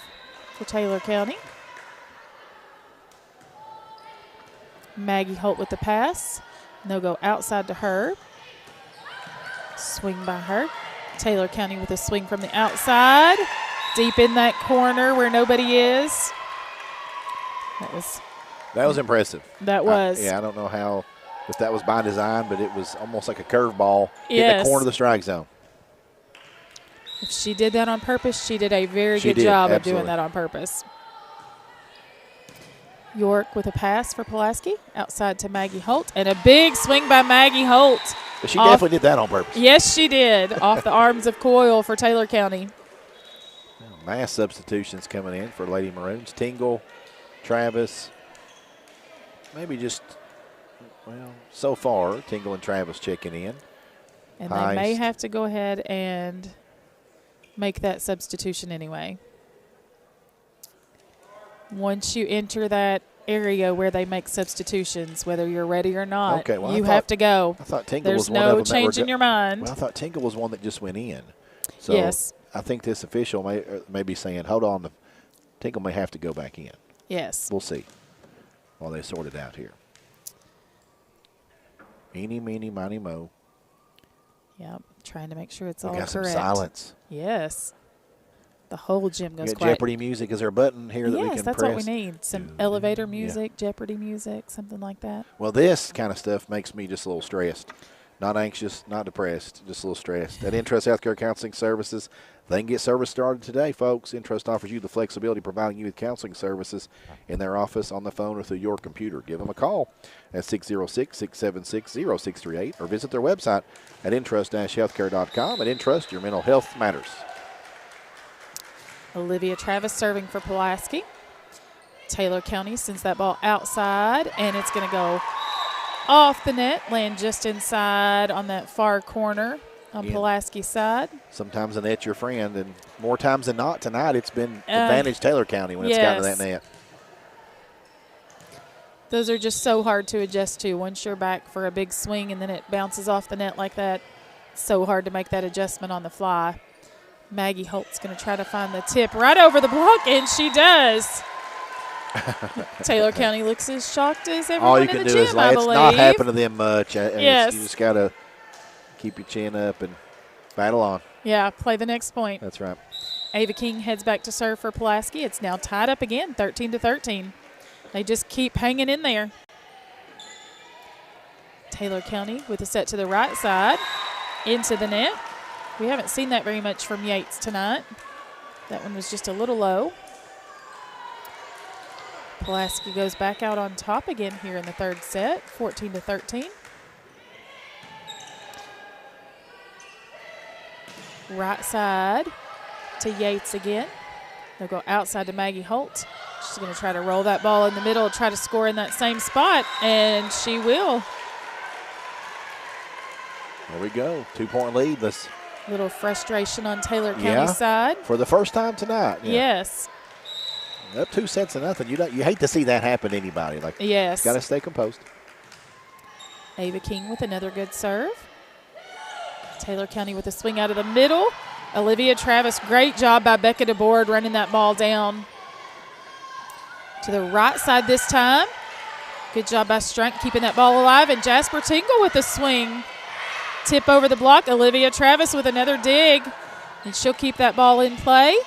Speaker 3: for Taylor County. Maggie Holt with the pass. They'll go outside to her. Swing by her. Taylor County with a swing from the outside. Deep in that corner where nobody is.
Speaker 1: That was impressive.
Speaker 3: That was.
Speaker 1: I don't know if that was by design, but it was almost like a curveball in the corner of the strike zone.
Speaker 3: If she did that on purpose, she did a very good
Speaker 1: did,
Speaker 3: job
Speaker 1: absolutely.
Speaker 3: of doing that on purpose. York with a pass for Pulaski, outside to Maggie Holt, and a big swing by Maggie Holt.
Speaker 1: But she definitely did that on purpose.
Speaker 3: Yes, she did. Off the arms of Coyle for Taylor County.
Speaker 1: Mass substitutions coming in for Lady Maroons. Tingle, Travis, maybe just, so far, Tingle and Travis checking in.
Speaker 3: And they may have to go ahead and make that substitution anyway. Once you enter that area where they make substitutions, whether you're ready or not, you have to go.
Speaker 1: I thought Tingle
Speaker 3: There's
Speaker 1: was one of them.
Speaker 3: no change in your mind.
Speaker 1: Well, I thought Tingle was one that just went in. So
Speaker 3: yes.
Speaker 1: I think this official may be saying, hold on, Tingle may have to go back in.
Speaker 3: Yes.
Speaker 1: We'll see while they sort it out here. Eeny, meeny, miny, mo.
Speaker 3: Yep, trying to make sure it's
Speaker 1: We
Speaker 3: all
Speaker 1: got
Speaker 3: correct.
Speaker 1: some silence.
Speaker 3: Yes. The whole gym goes
Speaker 1: We got
Speaker 3: quiet.
Speaker 1: Jeopardy music. Is there a button here that we can
Speaker 3: Yes, that's
Speaker 1: press?
Speaker 3: what we need. Some elevator music, Jeopardy music, something like that.
Speaker 1: Well, this kind of stuff makes me just a little stressed. Not anxious, not depressed, just a little stressed. At Intrust Healthcare Counseling Services, they can get service started today, folks. Intrust offers you the flexibility, providing you with counseling services in their office, on the phone, or through your computer. Give them a call at 606-676-0638 or visit their website at intrust-healthcare.com. At Intrust, your mental health matters.
Speaker 3: Olivia Travis serving for Pulaski. Taylor County sends that ball outside, and it's going to go off the net, land just inside on that far corner on Pulaski's side.
Speaker 1: Sometimes the net's your friend, and more times than not tonight it's been advantage Taylor County when it's gotten to that net.
Speaker 3: Those are just so hard to adjust to. Once you're back for a big swing and then it bounces off the net like that, it's so hard to make that adjustment on the fly. Maggie Holt's going to try to find the tip right over the block, and she does. Taylor County looks as shocked as everyone in the gym, I believe. All you can do is let
Speaker 1: it's not happen to them much.
Speaker 3: Yes.
Speaker 1: You just got to keep your chin up and battle on.
Speaker 3: Yeah, play the next point.
Speaker 1: That's right.
Speaker 3: Ava King heads back to serve for Pulaski. It's now tied up again, 13-13. They just keep hanging in there. Taylor County with a set to the right side, into the net. We haven't seen that very much from Yates tonight. That one was just a little low. Pulaski goes back out on top again here in the third set, 14-13. Right side to Yates again. They'll go outside to Maggie Holt. She's going to try to roll that ball in the middle, try to score in that same spot, and she will.
Speaker 1: There we go. 2-point lead. Let's
Speaker 3: Little frustration on Taylor County's side.
Speaker 1: For the first time tonight. Yeah.
Speaker 3: Yes.
Speaker 1: Up 2-0. You hate to see that happen to anybody.
Speaker 3: Yes.
Speaker 1: Got to stay composed.
Speaker 3: Ava King with another good serve. Taylor County with a swing out of the middle. Olivia Travis, great job by Becca DeBoard running that ball down to the right side this time. Good job by Strunk keeping that ball alive. And Jasper Tingle with a swing. Tip over the block. Olivia Travis with another dig. And she'll keep that ball in play.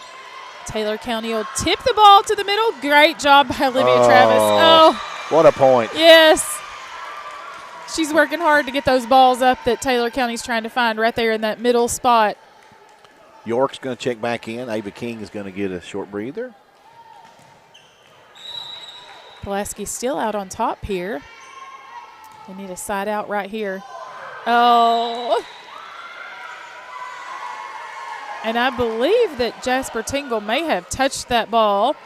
Speaker 3: Taylor County will tip the ball to the middle. Great job by Olivia Travis. Oh,
Speaker 1: what a point.
Speaker 3: Yes. She's working hard to get those balls up that Taylor County's trying to find right there in that middle spot.
Speaker 1: York's going to check back in. Ava King is going to get a short breather.
Speaker 3: Pulaski still out on top here. They need a side out right here. Oh. And I believe that Jasper Tingle may have touched that ball,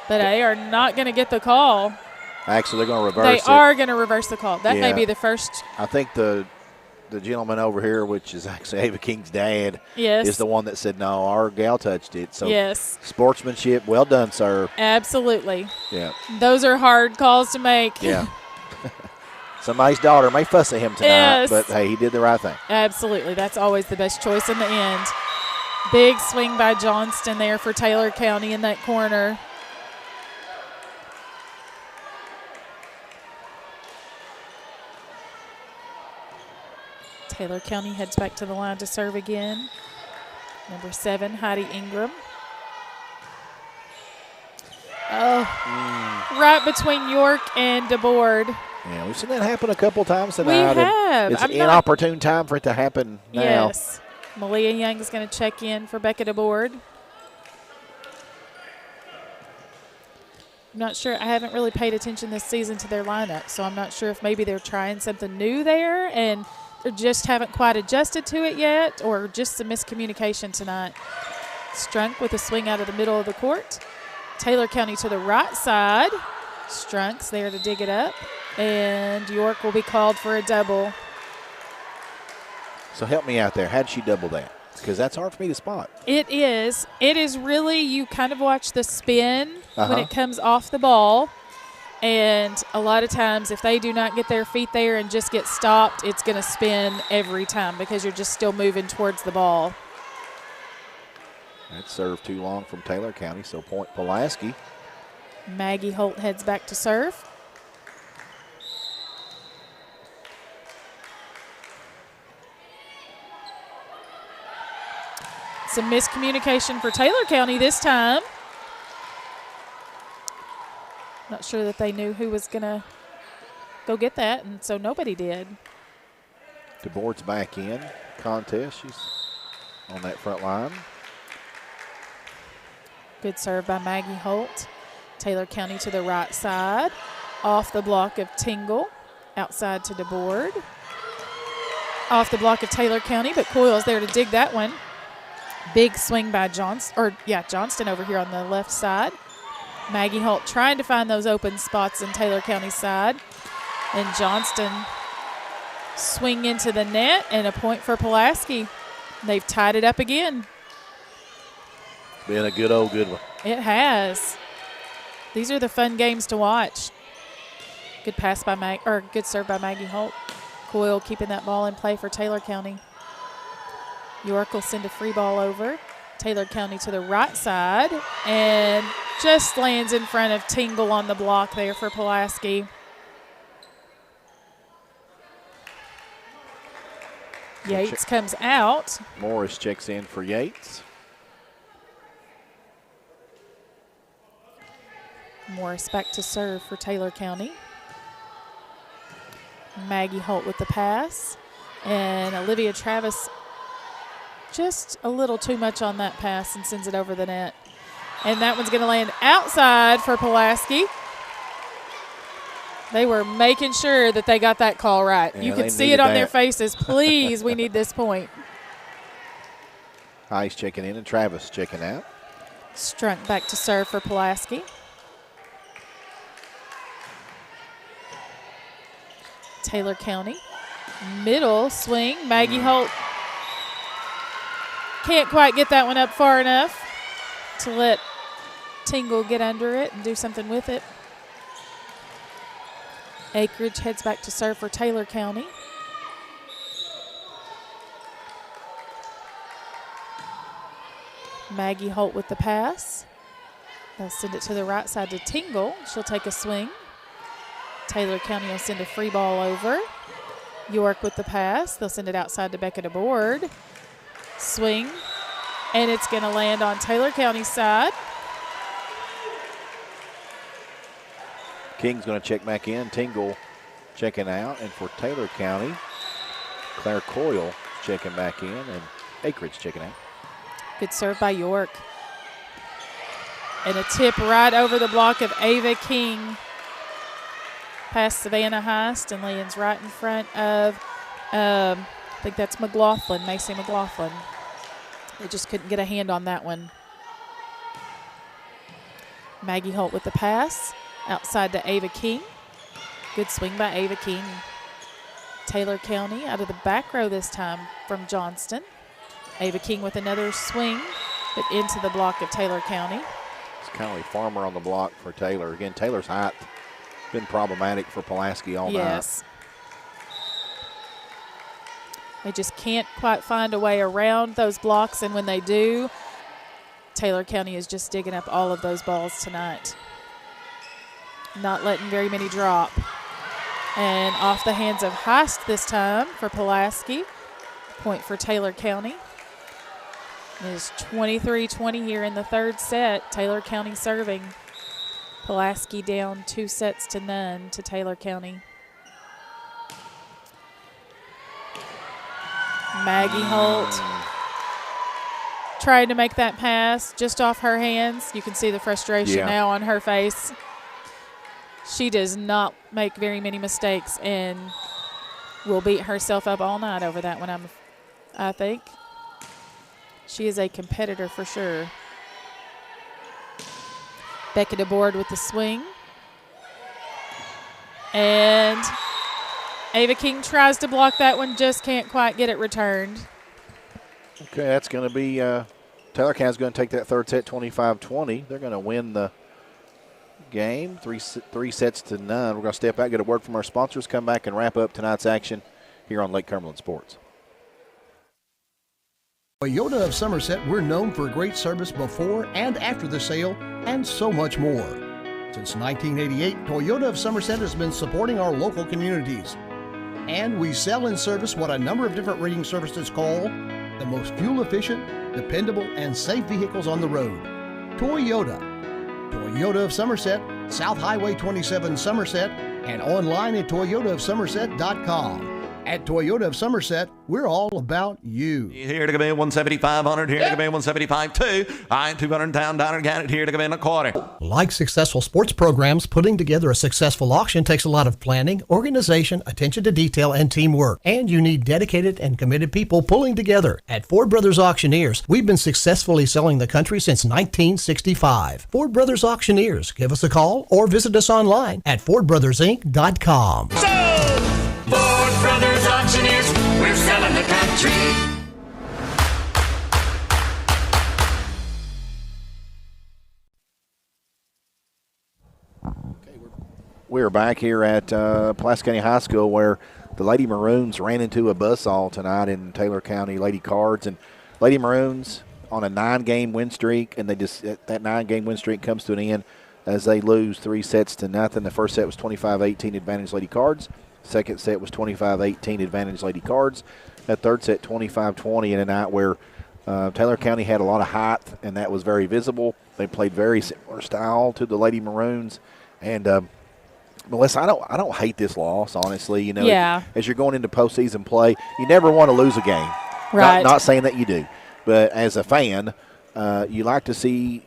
Speaker 3: but they are not going to get the call.
Speaker 1: Actually, they're going to reverse it.
Speaker 3: They are going to reverse the call. That may be the first.
Speaker 1: I think the gentleman over here, which is actually Ava King's dad, is the one that said, no, our gal touched it. So sportsmanship, well done, sir.
Speaker 3: Absolutely.
Speaker 1: Yeah.
Speaker 3: Those are hard calls to make.
Speaker 1: Yeah. Somebody's daughter may fuss at him tonight,
Speaker 3: Yes.
Speaker 1: but, hey, he did the right thing.
Speaker 3: Absolutely. That's always the best choice in the end. Big swing by Johnston there for Taylor County in that corner. Taylor County heads back to the line to serve again. Number 7, Heidi Ingram. Oh, right between York and DeBoard.
Speaker 1: Yeah, we've seen that happen a couple times
Speaker 3: We
Speaker 1: tonight.
Speaker 3: have.
Speaker 1: It's
Speaker 3: I'm
Speaker 1: an
Speaker 3: not-
Speaker 1: inopportune time for it to happen now.
Speaker 3: Yes. Malia Young is going to check in for Becca DeBoard. I'm not sure. I haven't really paid attention this season to their lineup, so I'm not sure if maybe they're trying something new there and they just haven't quite adjusted to it yet, or just some miscommunication tonight. Strunk with a swing out of the middle of the court. Taylor County to the right side. Strunk's there to dig it up, and York will be called for a double.
Speaker 1: So help me out there. How'd she double that? Because that's hard for me to spot.
Speaker 3: It is. It is really, you kind of watch the spin when
Speaker 1: Uh-huh.
Speaker 3: it comes off the ball. And a lot of times if they do not get their feet there and just get stopped, it's going to spin every time because you're just still moving towards the ball.
Speaker 1: That served too long from Taylor County, so point Pulaski.
Speaker 3: Maggie Holt heads back to serve. Some miscommunication for Taylor County this time. Not sure that they knew who was going to go get that, and so nobody did.
Speaker 1: DeBoard's back in contest. She's on that front line.
Speaker 3: Good serve by Maggie Holt. Taylor County to the right side. Off the block of Tingle. Outside to DeBoard. Off the block of Taylor County, but Coyle's there to dig that one. Big swing by Johnston over here on the left side. Maggie Holt trying to find those open spots in Taylor County's side. And Johnston swing into the net, and a point for Pulaski. They've tied it up again.
Speaker 1: Been a good one.
Speaker 3: It has. These are the fun games to watch. Good pass by good serve by Maggie Holt. Coyle keeping that ball in play for Taylor County. York will send a free ball over. Taylor County to the right side and just lands in front of Tingle on the block there for Pulaski. Yates comes out.
Speaker 1: Morris checks in for Yates.
Speaker 3: Morris back to serve for Taylor County. Maggie Holt with the pass. And Olivia Travis just a little too much on that pass and sends it over the net. And that one's going to land outside for Pulaski. They were making sure that they got that call right.
Speaker 1: Yeah,
Speaker 3: you
Speaker 1: they
Speaker 3: could see
Speaker 1: needed
Speaker 3: it on their
Speaker 1: that.
Speaker 3: faces. Please, we need this point.
Speaker 1: Ice checking in and Travis checking out.
Speaker 3: Strunk back to serve for Pulaski. Taylor County. Middle swing. Maggie Holt can't quite get that one up far enough to let Tingle get under it and do something with it. Acreage heads back to serve for Taylor County. Maggie Holt with the pass. They'll send it to the right side to Tingle. She'll take a swing. Taylor County will send a free ball over. York with the pass. They'll send it outside to Becca DeBoard. Swing. And it's going to land on Taylor County's side.
Speaker 1: King's going to check back in. Tingle checking out. And for Taylor County, Claire Coyle checking back in. And Acreage checking out.
Speaker 3: Good serve by York. And a tip right over the block of Ava King. Past Savannah Heist and lands right in front of, I think that's McLaughlin, Macy McLaughlin. They just couldn't get a hand on that one. Maggie Holt with the pass. Outside to Ava King. Good swing by Ava King. Taylor County out of the back row this time from Johnston. Ava King with another swing, but into the block of Taylor County.
Speaker 1: It's Kylie Farmer on the block for Taylor. Again, Taylor's height been problematic for Pulaski all night.
Speaker 3: Yes. They just can't quite find a way around those blocks, and when they do, Taylor County is just digging up all of those balls tonight. Not letting very many drop. And off the hands of Heist this time for Pulaski. Point for Taylor County. It is 23-20 here in the third set. Taylor County serving. Pulaski down 2-0 to Taylor County. Maggie Holt trying to make that pass just off her hands. You can see the frustration now on her face. She does not make very many mistakes and will beat herself up all night over that one, I think. She is a competitor for sure. Beckett aboard with the swing. And Ava King tries to block that one, just can't quite get it returned.
Speaker 1: Okay, that's going to be Taylor County's going to take that third set 25-20. They're going to win the game, 3-0. We're going to step back, get a word from our sponsors, come back and wrap up tonight's action here on Lake Cumberland Sports.
Speaker 4: Toyota of Somerset, we're known for great service before and after the sale and so much more. Since 1988, Toyota of Somerset has been supporting our local communities. And we sell and service what a number of different rating services call the most fuel-efficient, dependable, and safe vehicles on the road. Toyota. Toyota of Somerset, South Highway 27 Somerset, and online at toyotaofsomerset.com. At Toyota of Somerset, we're all about you.
Speaker 5: Here to come in 175-100, here to come in 175-2. I 200 down, got it here to come in a quarter.
Speaker 4: Like successful sports programs, putting together a successful auction takes a lot of planning, organization, attention to detail, and teamwork. And you need dedicated and committed people pulling together. At Ford Brothers Auctioneers, we've been successfully selling the country since 1965. Ford Brothers Auctioneers. Give us a call or visit us online at FordBrothersInc.com.
Speaker 6: Ford Brothers Auctioneers, we're selling the country.
Speaker 1: We're back here at Pulaski County High School where the Lady Maroons ran into a buzzsaw tonight in Taylor County Lady Cards. And Lady Maroons on a 9-game win streak, and that 9-game win streak comes to an end as they lose 3-0. The first set was 25-18 advantage Lady Cards. Second set was 25-18 advantage Lady Cards. That third set 25-20 in a night where Taylor County had a lot of height, and that was very visible. They played very similar style to the Lady Maroons. And Melissa, I don't hate this loss, honestly. You know, as you're going into postseason play, you never want to lose a game.
Speaker 3: Right.
Speaker 1: Not saying that you do, but as a fan, you like to see.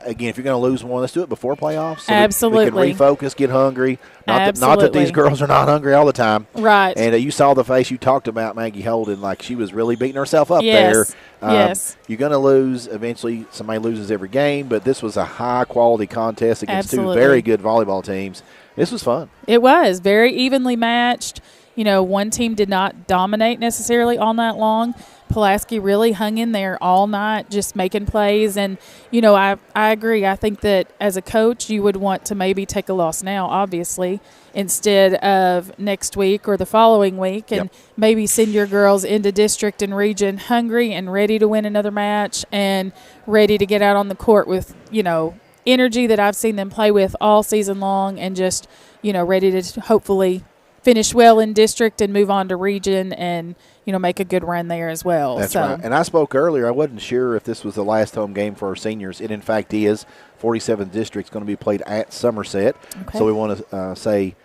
Speaker 1: Again, if you're going to lose one, let's do it before playoffs. So
Speaker 3: Absolutely.
Speaker 1: We can refocus, get hungry. Not that these girls are not hungry all the time.
Speaker 3: Right.
Speaker 1: And you saw the face. You talked about Maggie Holden like she was really beating herself up there.
Speaker 3: Yes.
Speaker 1: You're going to lose. Eventually, somebody loses every game. But this was a high-quality contest against two very good volleyball teams. This was fun.
Speaker 3: It was very evenly matched. You know, one team did not dominate necessarily all night long. Pulaski really hung in there all night, just making plays. And, you know, I agree. I think that as a coach, you would want to maybe take a loss now, obviously, instead of next week or the following week, and maybe send your girls into district and region hungry and ready to win another match and ready to get out on the court with, you know, energy that I've seen them play with all season long, and just, you know, ready to hopefully finish well in district and move on to region and, you know, make a good run there as well.
Speaker 1: That's right. And I spoke earlier. I wasn't sure if this was the last home game for our seniors. It, in fact, is. 47th District is going to be played at Somerset. Okay. So we want to say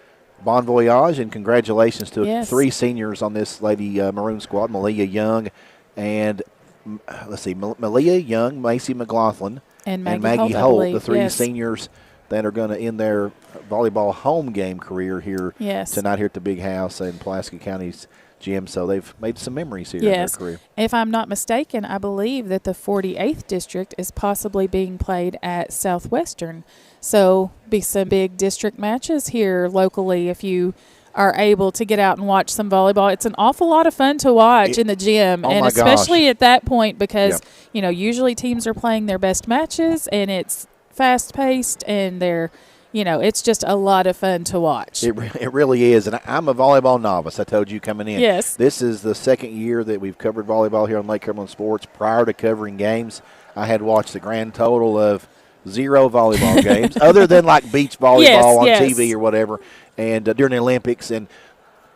Speaker 1: bon voyage and congratulations to 3 seniors on this Lady Maroon squad, Malia Young and, Malia Young, Macy McLaughlin, and Maggie Holt, the 3 seniors that are going to end their volleyball home game career here tonight here at the Big House in Pulaski County's gym. So they've made some memories here in their career.
Speaker 3: If I'm not mistaken, I believe that the 48th District is possibly being played at Southwestern. So be some big district matches here locally if you are able to get out and watch some volleyball. It's an awful lot of fun to watch in the gym, and especially at that point because, you know, usually teams are playing their best matches and it's fast-paced and they're, it's just a lot of fun to watch.
Speaker 1: It really is. And I'm a volleyball novice. I told you coming in.
Speaker 3: Yes.
Speaker 1: This is the second year that we've covered volleyball here on Lake Cumberland Sports. Prior to covering games, I had watched the grand total of 0 volleyball games, other than like beach volleyball on TV or whatever, and during the Olympics. And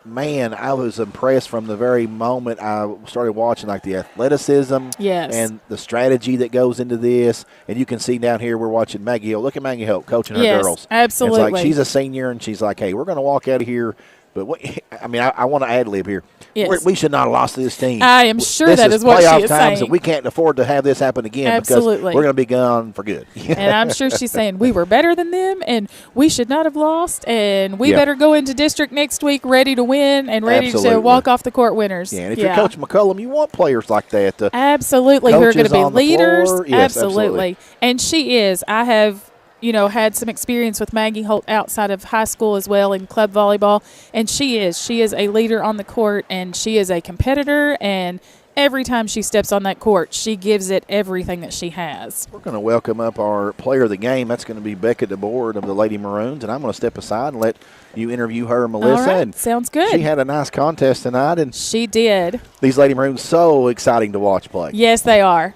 Speaker 1: man, I was impressed from the very moment I started watching, like the athleticism and the strategy that goes into this. And you can see down here we're watching Maggie Holt. Look at Maggie Holt coaching her girls.
Speaker 3: Absolutely.
Speaker 1: It's like she's a senior, and she's like, hey, we're going to walk out of here. But I want to ad-lib here.
Speaker 3: Yes.
Speaker 1: We should not have lost to this team.
Speaker 3: I am sure that is what she is
Speaker 1: times,
Speaker 3: saying.
Speaker 1: And we can't afford to have this happen again because we're going to be gone for good.
Speaker 3: And I'm sure she's saying we were better than them, and we should not have lost, and we better go into district next week ready to win and ready to walk off the court winners.
Speaker 1: Yeah, and if you're Coach McCullum, you want players like that.
Speaker 3: Absolutely, who are going to be leaders.
Speaker 1: Yes,
Speaker 3: absolutely. And she is. I have had some experience with Maggie Holt outside of high school as well in club volleyball, and she is a leader on the court, and she is a competitor, and every time she steps on that court, she gives it everything that she has.
Speaker 1: We're going to welcome up our player of the game. That's going to be Becca DeBoard of the Lady Maroons, and I'm going to step aside and let you interview her, Melissa.
Speaker 3: All right,
Speaker 1: and
Speaker 3: sounds good.
Speaker 1: She had a nice contest tonight, and
Speaker 3: she did.
Speaker 1: These Lady Maroons so exciting to watch play.
Speaker 3: Yes, they are.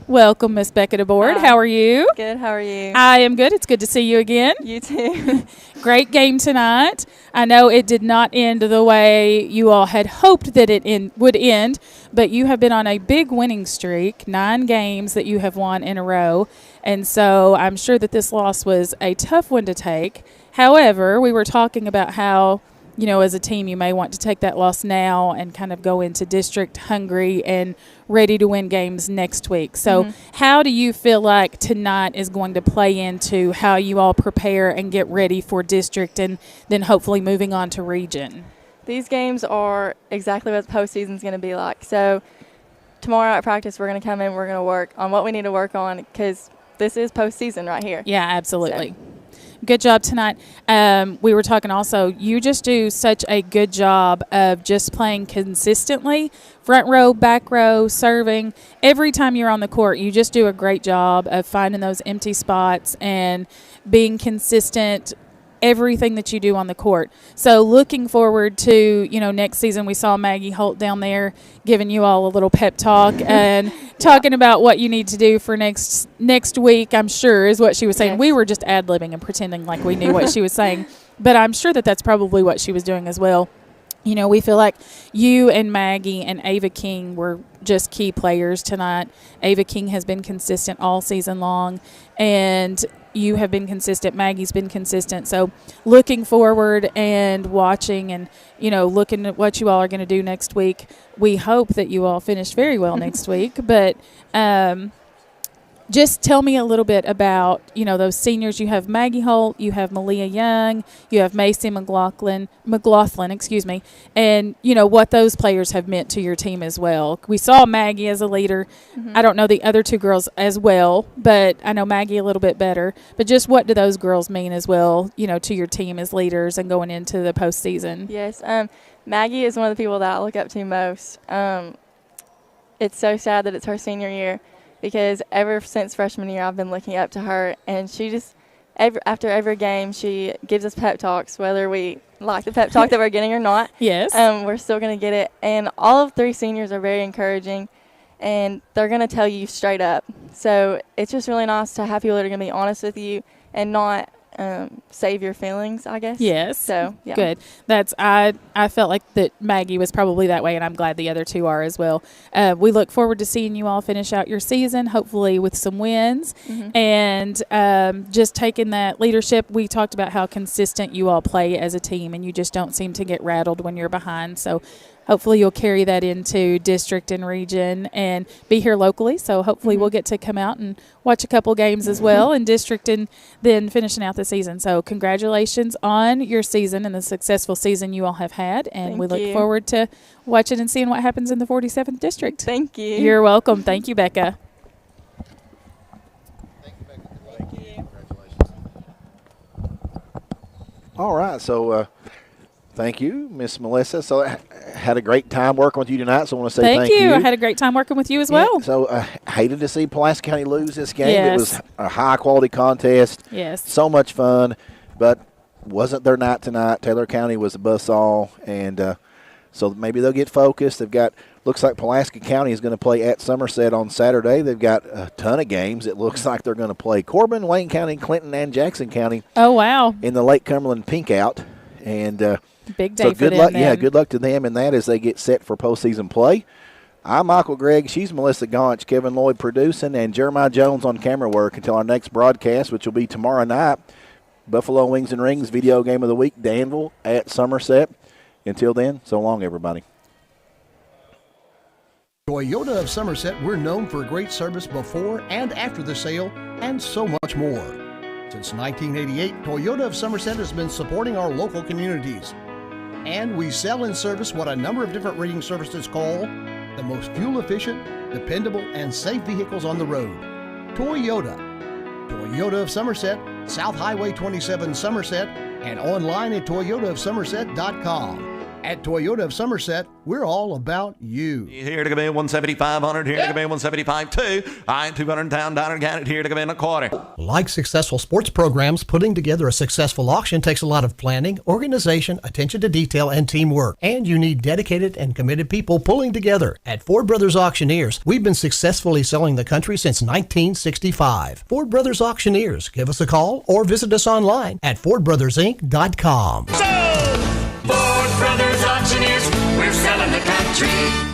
Speaker 3: Welcome, Miss Becca DeBoard.
Speaker 7: Hi.
Speaker 3: How are you?
Speaker 7: Good. How are you?
Speaker 3: I am good. It's good to see you again.
Speaker 7: You too.
Speaker 3: Great game tonight. I know it did not end the way you all had hoped that it would end, but you have been on a big winning streak, 9 games that you have won in a row, and so I'm sure that this loss was a tough one to take. However, we were talking about how, as a team, you may want to take that loss now and kind of go into district hungry and ready to win games next week. So how do you feel like tonight is going to play into how you all prepare and get ready for district and then hopefully moving on to region?
Speaker 7: These games are exactly what the postseason is going to be like. So tomorrow at practice, we're going to come in, we're going to work on what we need to work on because this is postseason right here.
Speaker 3: Yeah, absolutely. So. Good job tonight. We were talking also, you just do such a good job of just playing consistently, front row, back row, serving. Every time you're on the court, you just do a great job of finding those empty spots and being consistent, everything that you do on the court. So looking forward to, next season, we saw Maggie Holt down there giving you all a little pep talk and talking about what you need to do for next week, I'm sure, is what she was saying. Yes. We were just ad-libbing and pretending like we knew what she was saying, but I'm sure that that's probably what she was doing as well. We feel like you and Maggie and Ava King were just key players tonight. Ava King has been consistent all season long, and you have been consistent. Maggie's been consistent. So looking forward and watching and, looking at what you all are going to do next week, we hope that you all finish very well next week. But just tell me a little bit about, those seniors. You have Maggie Holt, you have Malia Young, you have Macy McLaughlin, and, what those players have meant to your team as well. We saw Maggie as a leader. I don't know the other 2 girls as well, but I know Maggie a little bit better. But just what do those girls mean as well, to your team as leaders and going into the postseason?
Speaker 7: Yes, Maggie is one of the people that I look up to most. It's so sad that it's her senior year, because ever since freshman year, I've been looking up to her, and she just, after every game, she gives us pep talks, whether we like the pep talk that we're getting or not.
Speaker 3: Yes.
Speaker 7: We're still going to get it. And all of 3 seniors are very encouraging, and they're going to tell you straight up. So it's just really nice to have people that are going to be honest with you and not save your feelings, I guess.
Speaker 3: Yes.
Speaker 7: So, yeah.
Speaker 3: Good. I felt like that Maggie was probably that way, and I'm glad the other 2 are as well. We look forward to seeing you all finish out your season, hopefully with some wins. And just taking that leadership. We talked about how consistent you all play as a team, and you just don't seem to get rattled when you're behind. So hopefully you'll carry that into district and region and be here locally. So hopefully we'll get to come out and watch a couple games as well in district and then finishing out the season. So congratulations on your season and the successful season you all have had. And we look forward to watching and seeing what happens in the 47th district.
Speaker 7: Thank you.
Speaker 3: You're welcome. Thank you, Becca.
Speaker 7: Thank you.
Speaker 1: All right, so thank you, Miss Melissa. So had a great time working with you tonight, so I want to say
Speaker 3: Thank you.
Speaker 1: you.
Speaker 3: I had a great time working with you as well.
Speaker 1: So hated to see Pulaski County lose this game.
Speaker 3: Yes.
Speaker 1: It was a high-quality contest.
Speaker 3: Yes.
Speaker 1: So much fun, but wasn't their night tonight. Taylor County was a buzzsaw, and so maybe they'll get focused. They've got – looks like Pulaski County is going to play at Somerset on Saturday. They've got a ton of games. It looks like they're going to play Corbin, Wayne County, Clinton, and Jackson County.
Speaker 3: Oh, wow.
Speaker 1: In the Lake Cumberland Pink Out. And
Speaker 3: big day
Speaker 1: so
Speaker 3: for
Speaker 1: good
Speaker 3: them.
Speaker 1: luck.
Speaker 3: Then.
Speaker 1: Yeah, good luck to them in that as they get set for postseason play. I'm Michael Gregg. She's Melissa Gaunch, Kevin Lloyd producing, and Jeremiah Jones on camera work until our next broadcast, which will be tomorrow night. Buffalo Wings and Rings video game of the week, Danville at Somerset. Until then, so long, everybody.
Speaker 4: Toyota of Somerset, we're known for great service before and after the sale, and so much more. Since 1988, Toyota of Somerset has been supporting our local communities. And we sell and service what a number of different rating services call the most fuel-efficient, dependable, and safe vehicles on the road. Toyota. Toyota of Somerset, South Highway 27 Somerset, and online at toyotaofsomerset.com. At Toyota of Somerset, we're all about you.
Speaker 5: Here to come in 175-100, here to come in 175-2. I 200 down, got it here to come in a quarter.
Speaker 4: Like successful sports programs, putting together a successful auction takes a lot of planning, organization, attention to detail, and teamwork. And you need dedicated and committed people pulling together. At Ford Brothers Auctioneers, we've been successfully selling the country since 1965. Ford Brothers Auctioneers. Give us a call or visit us online at FordBrothersInc.com.
Speaker 6: Ford Brothers Auctioneers, we're selling the country.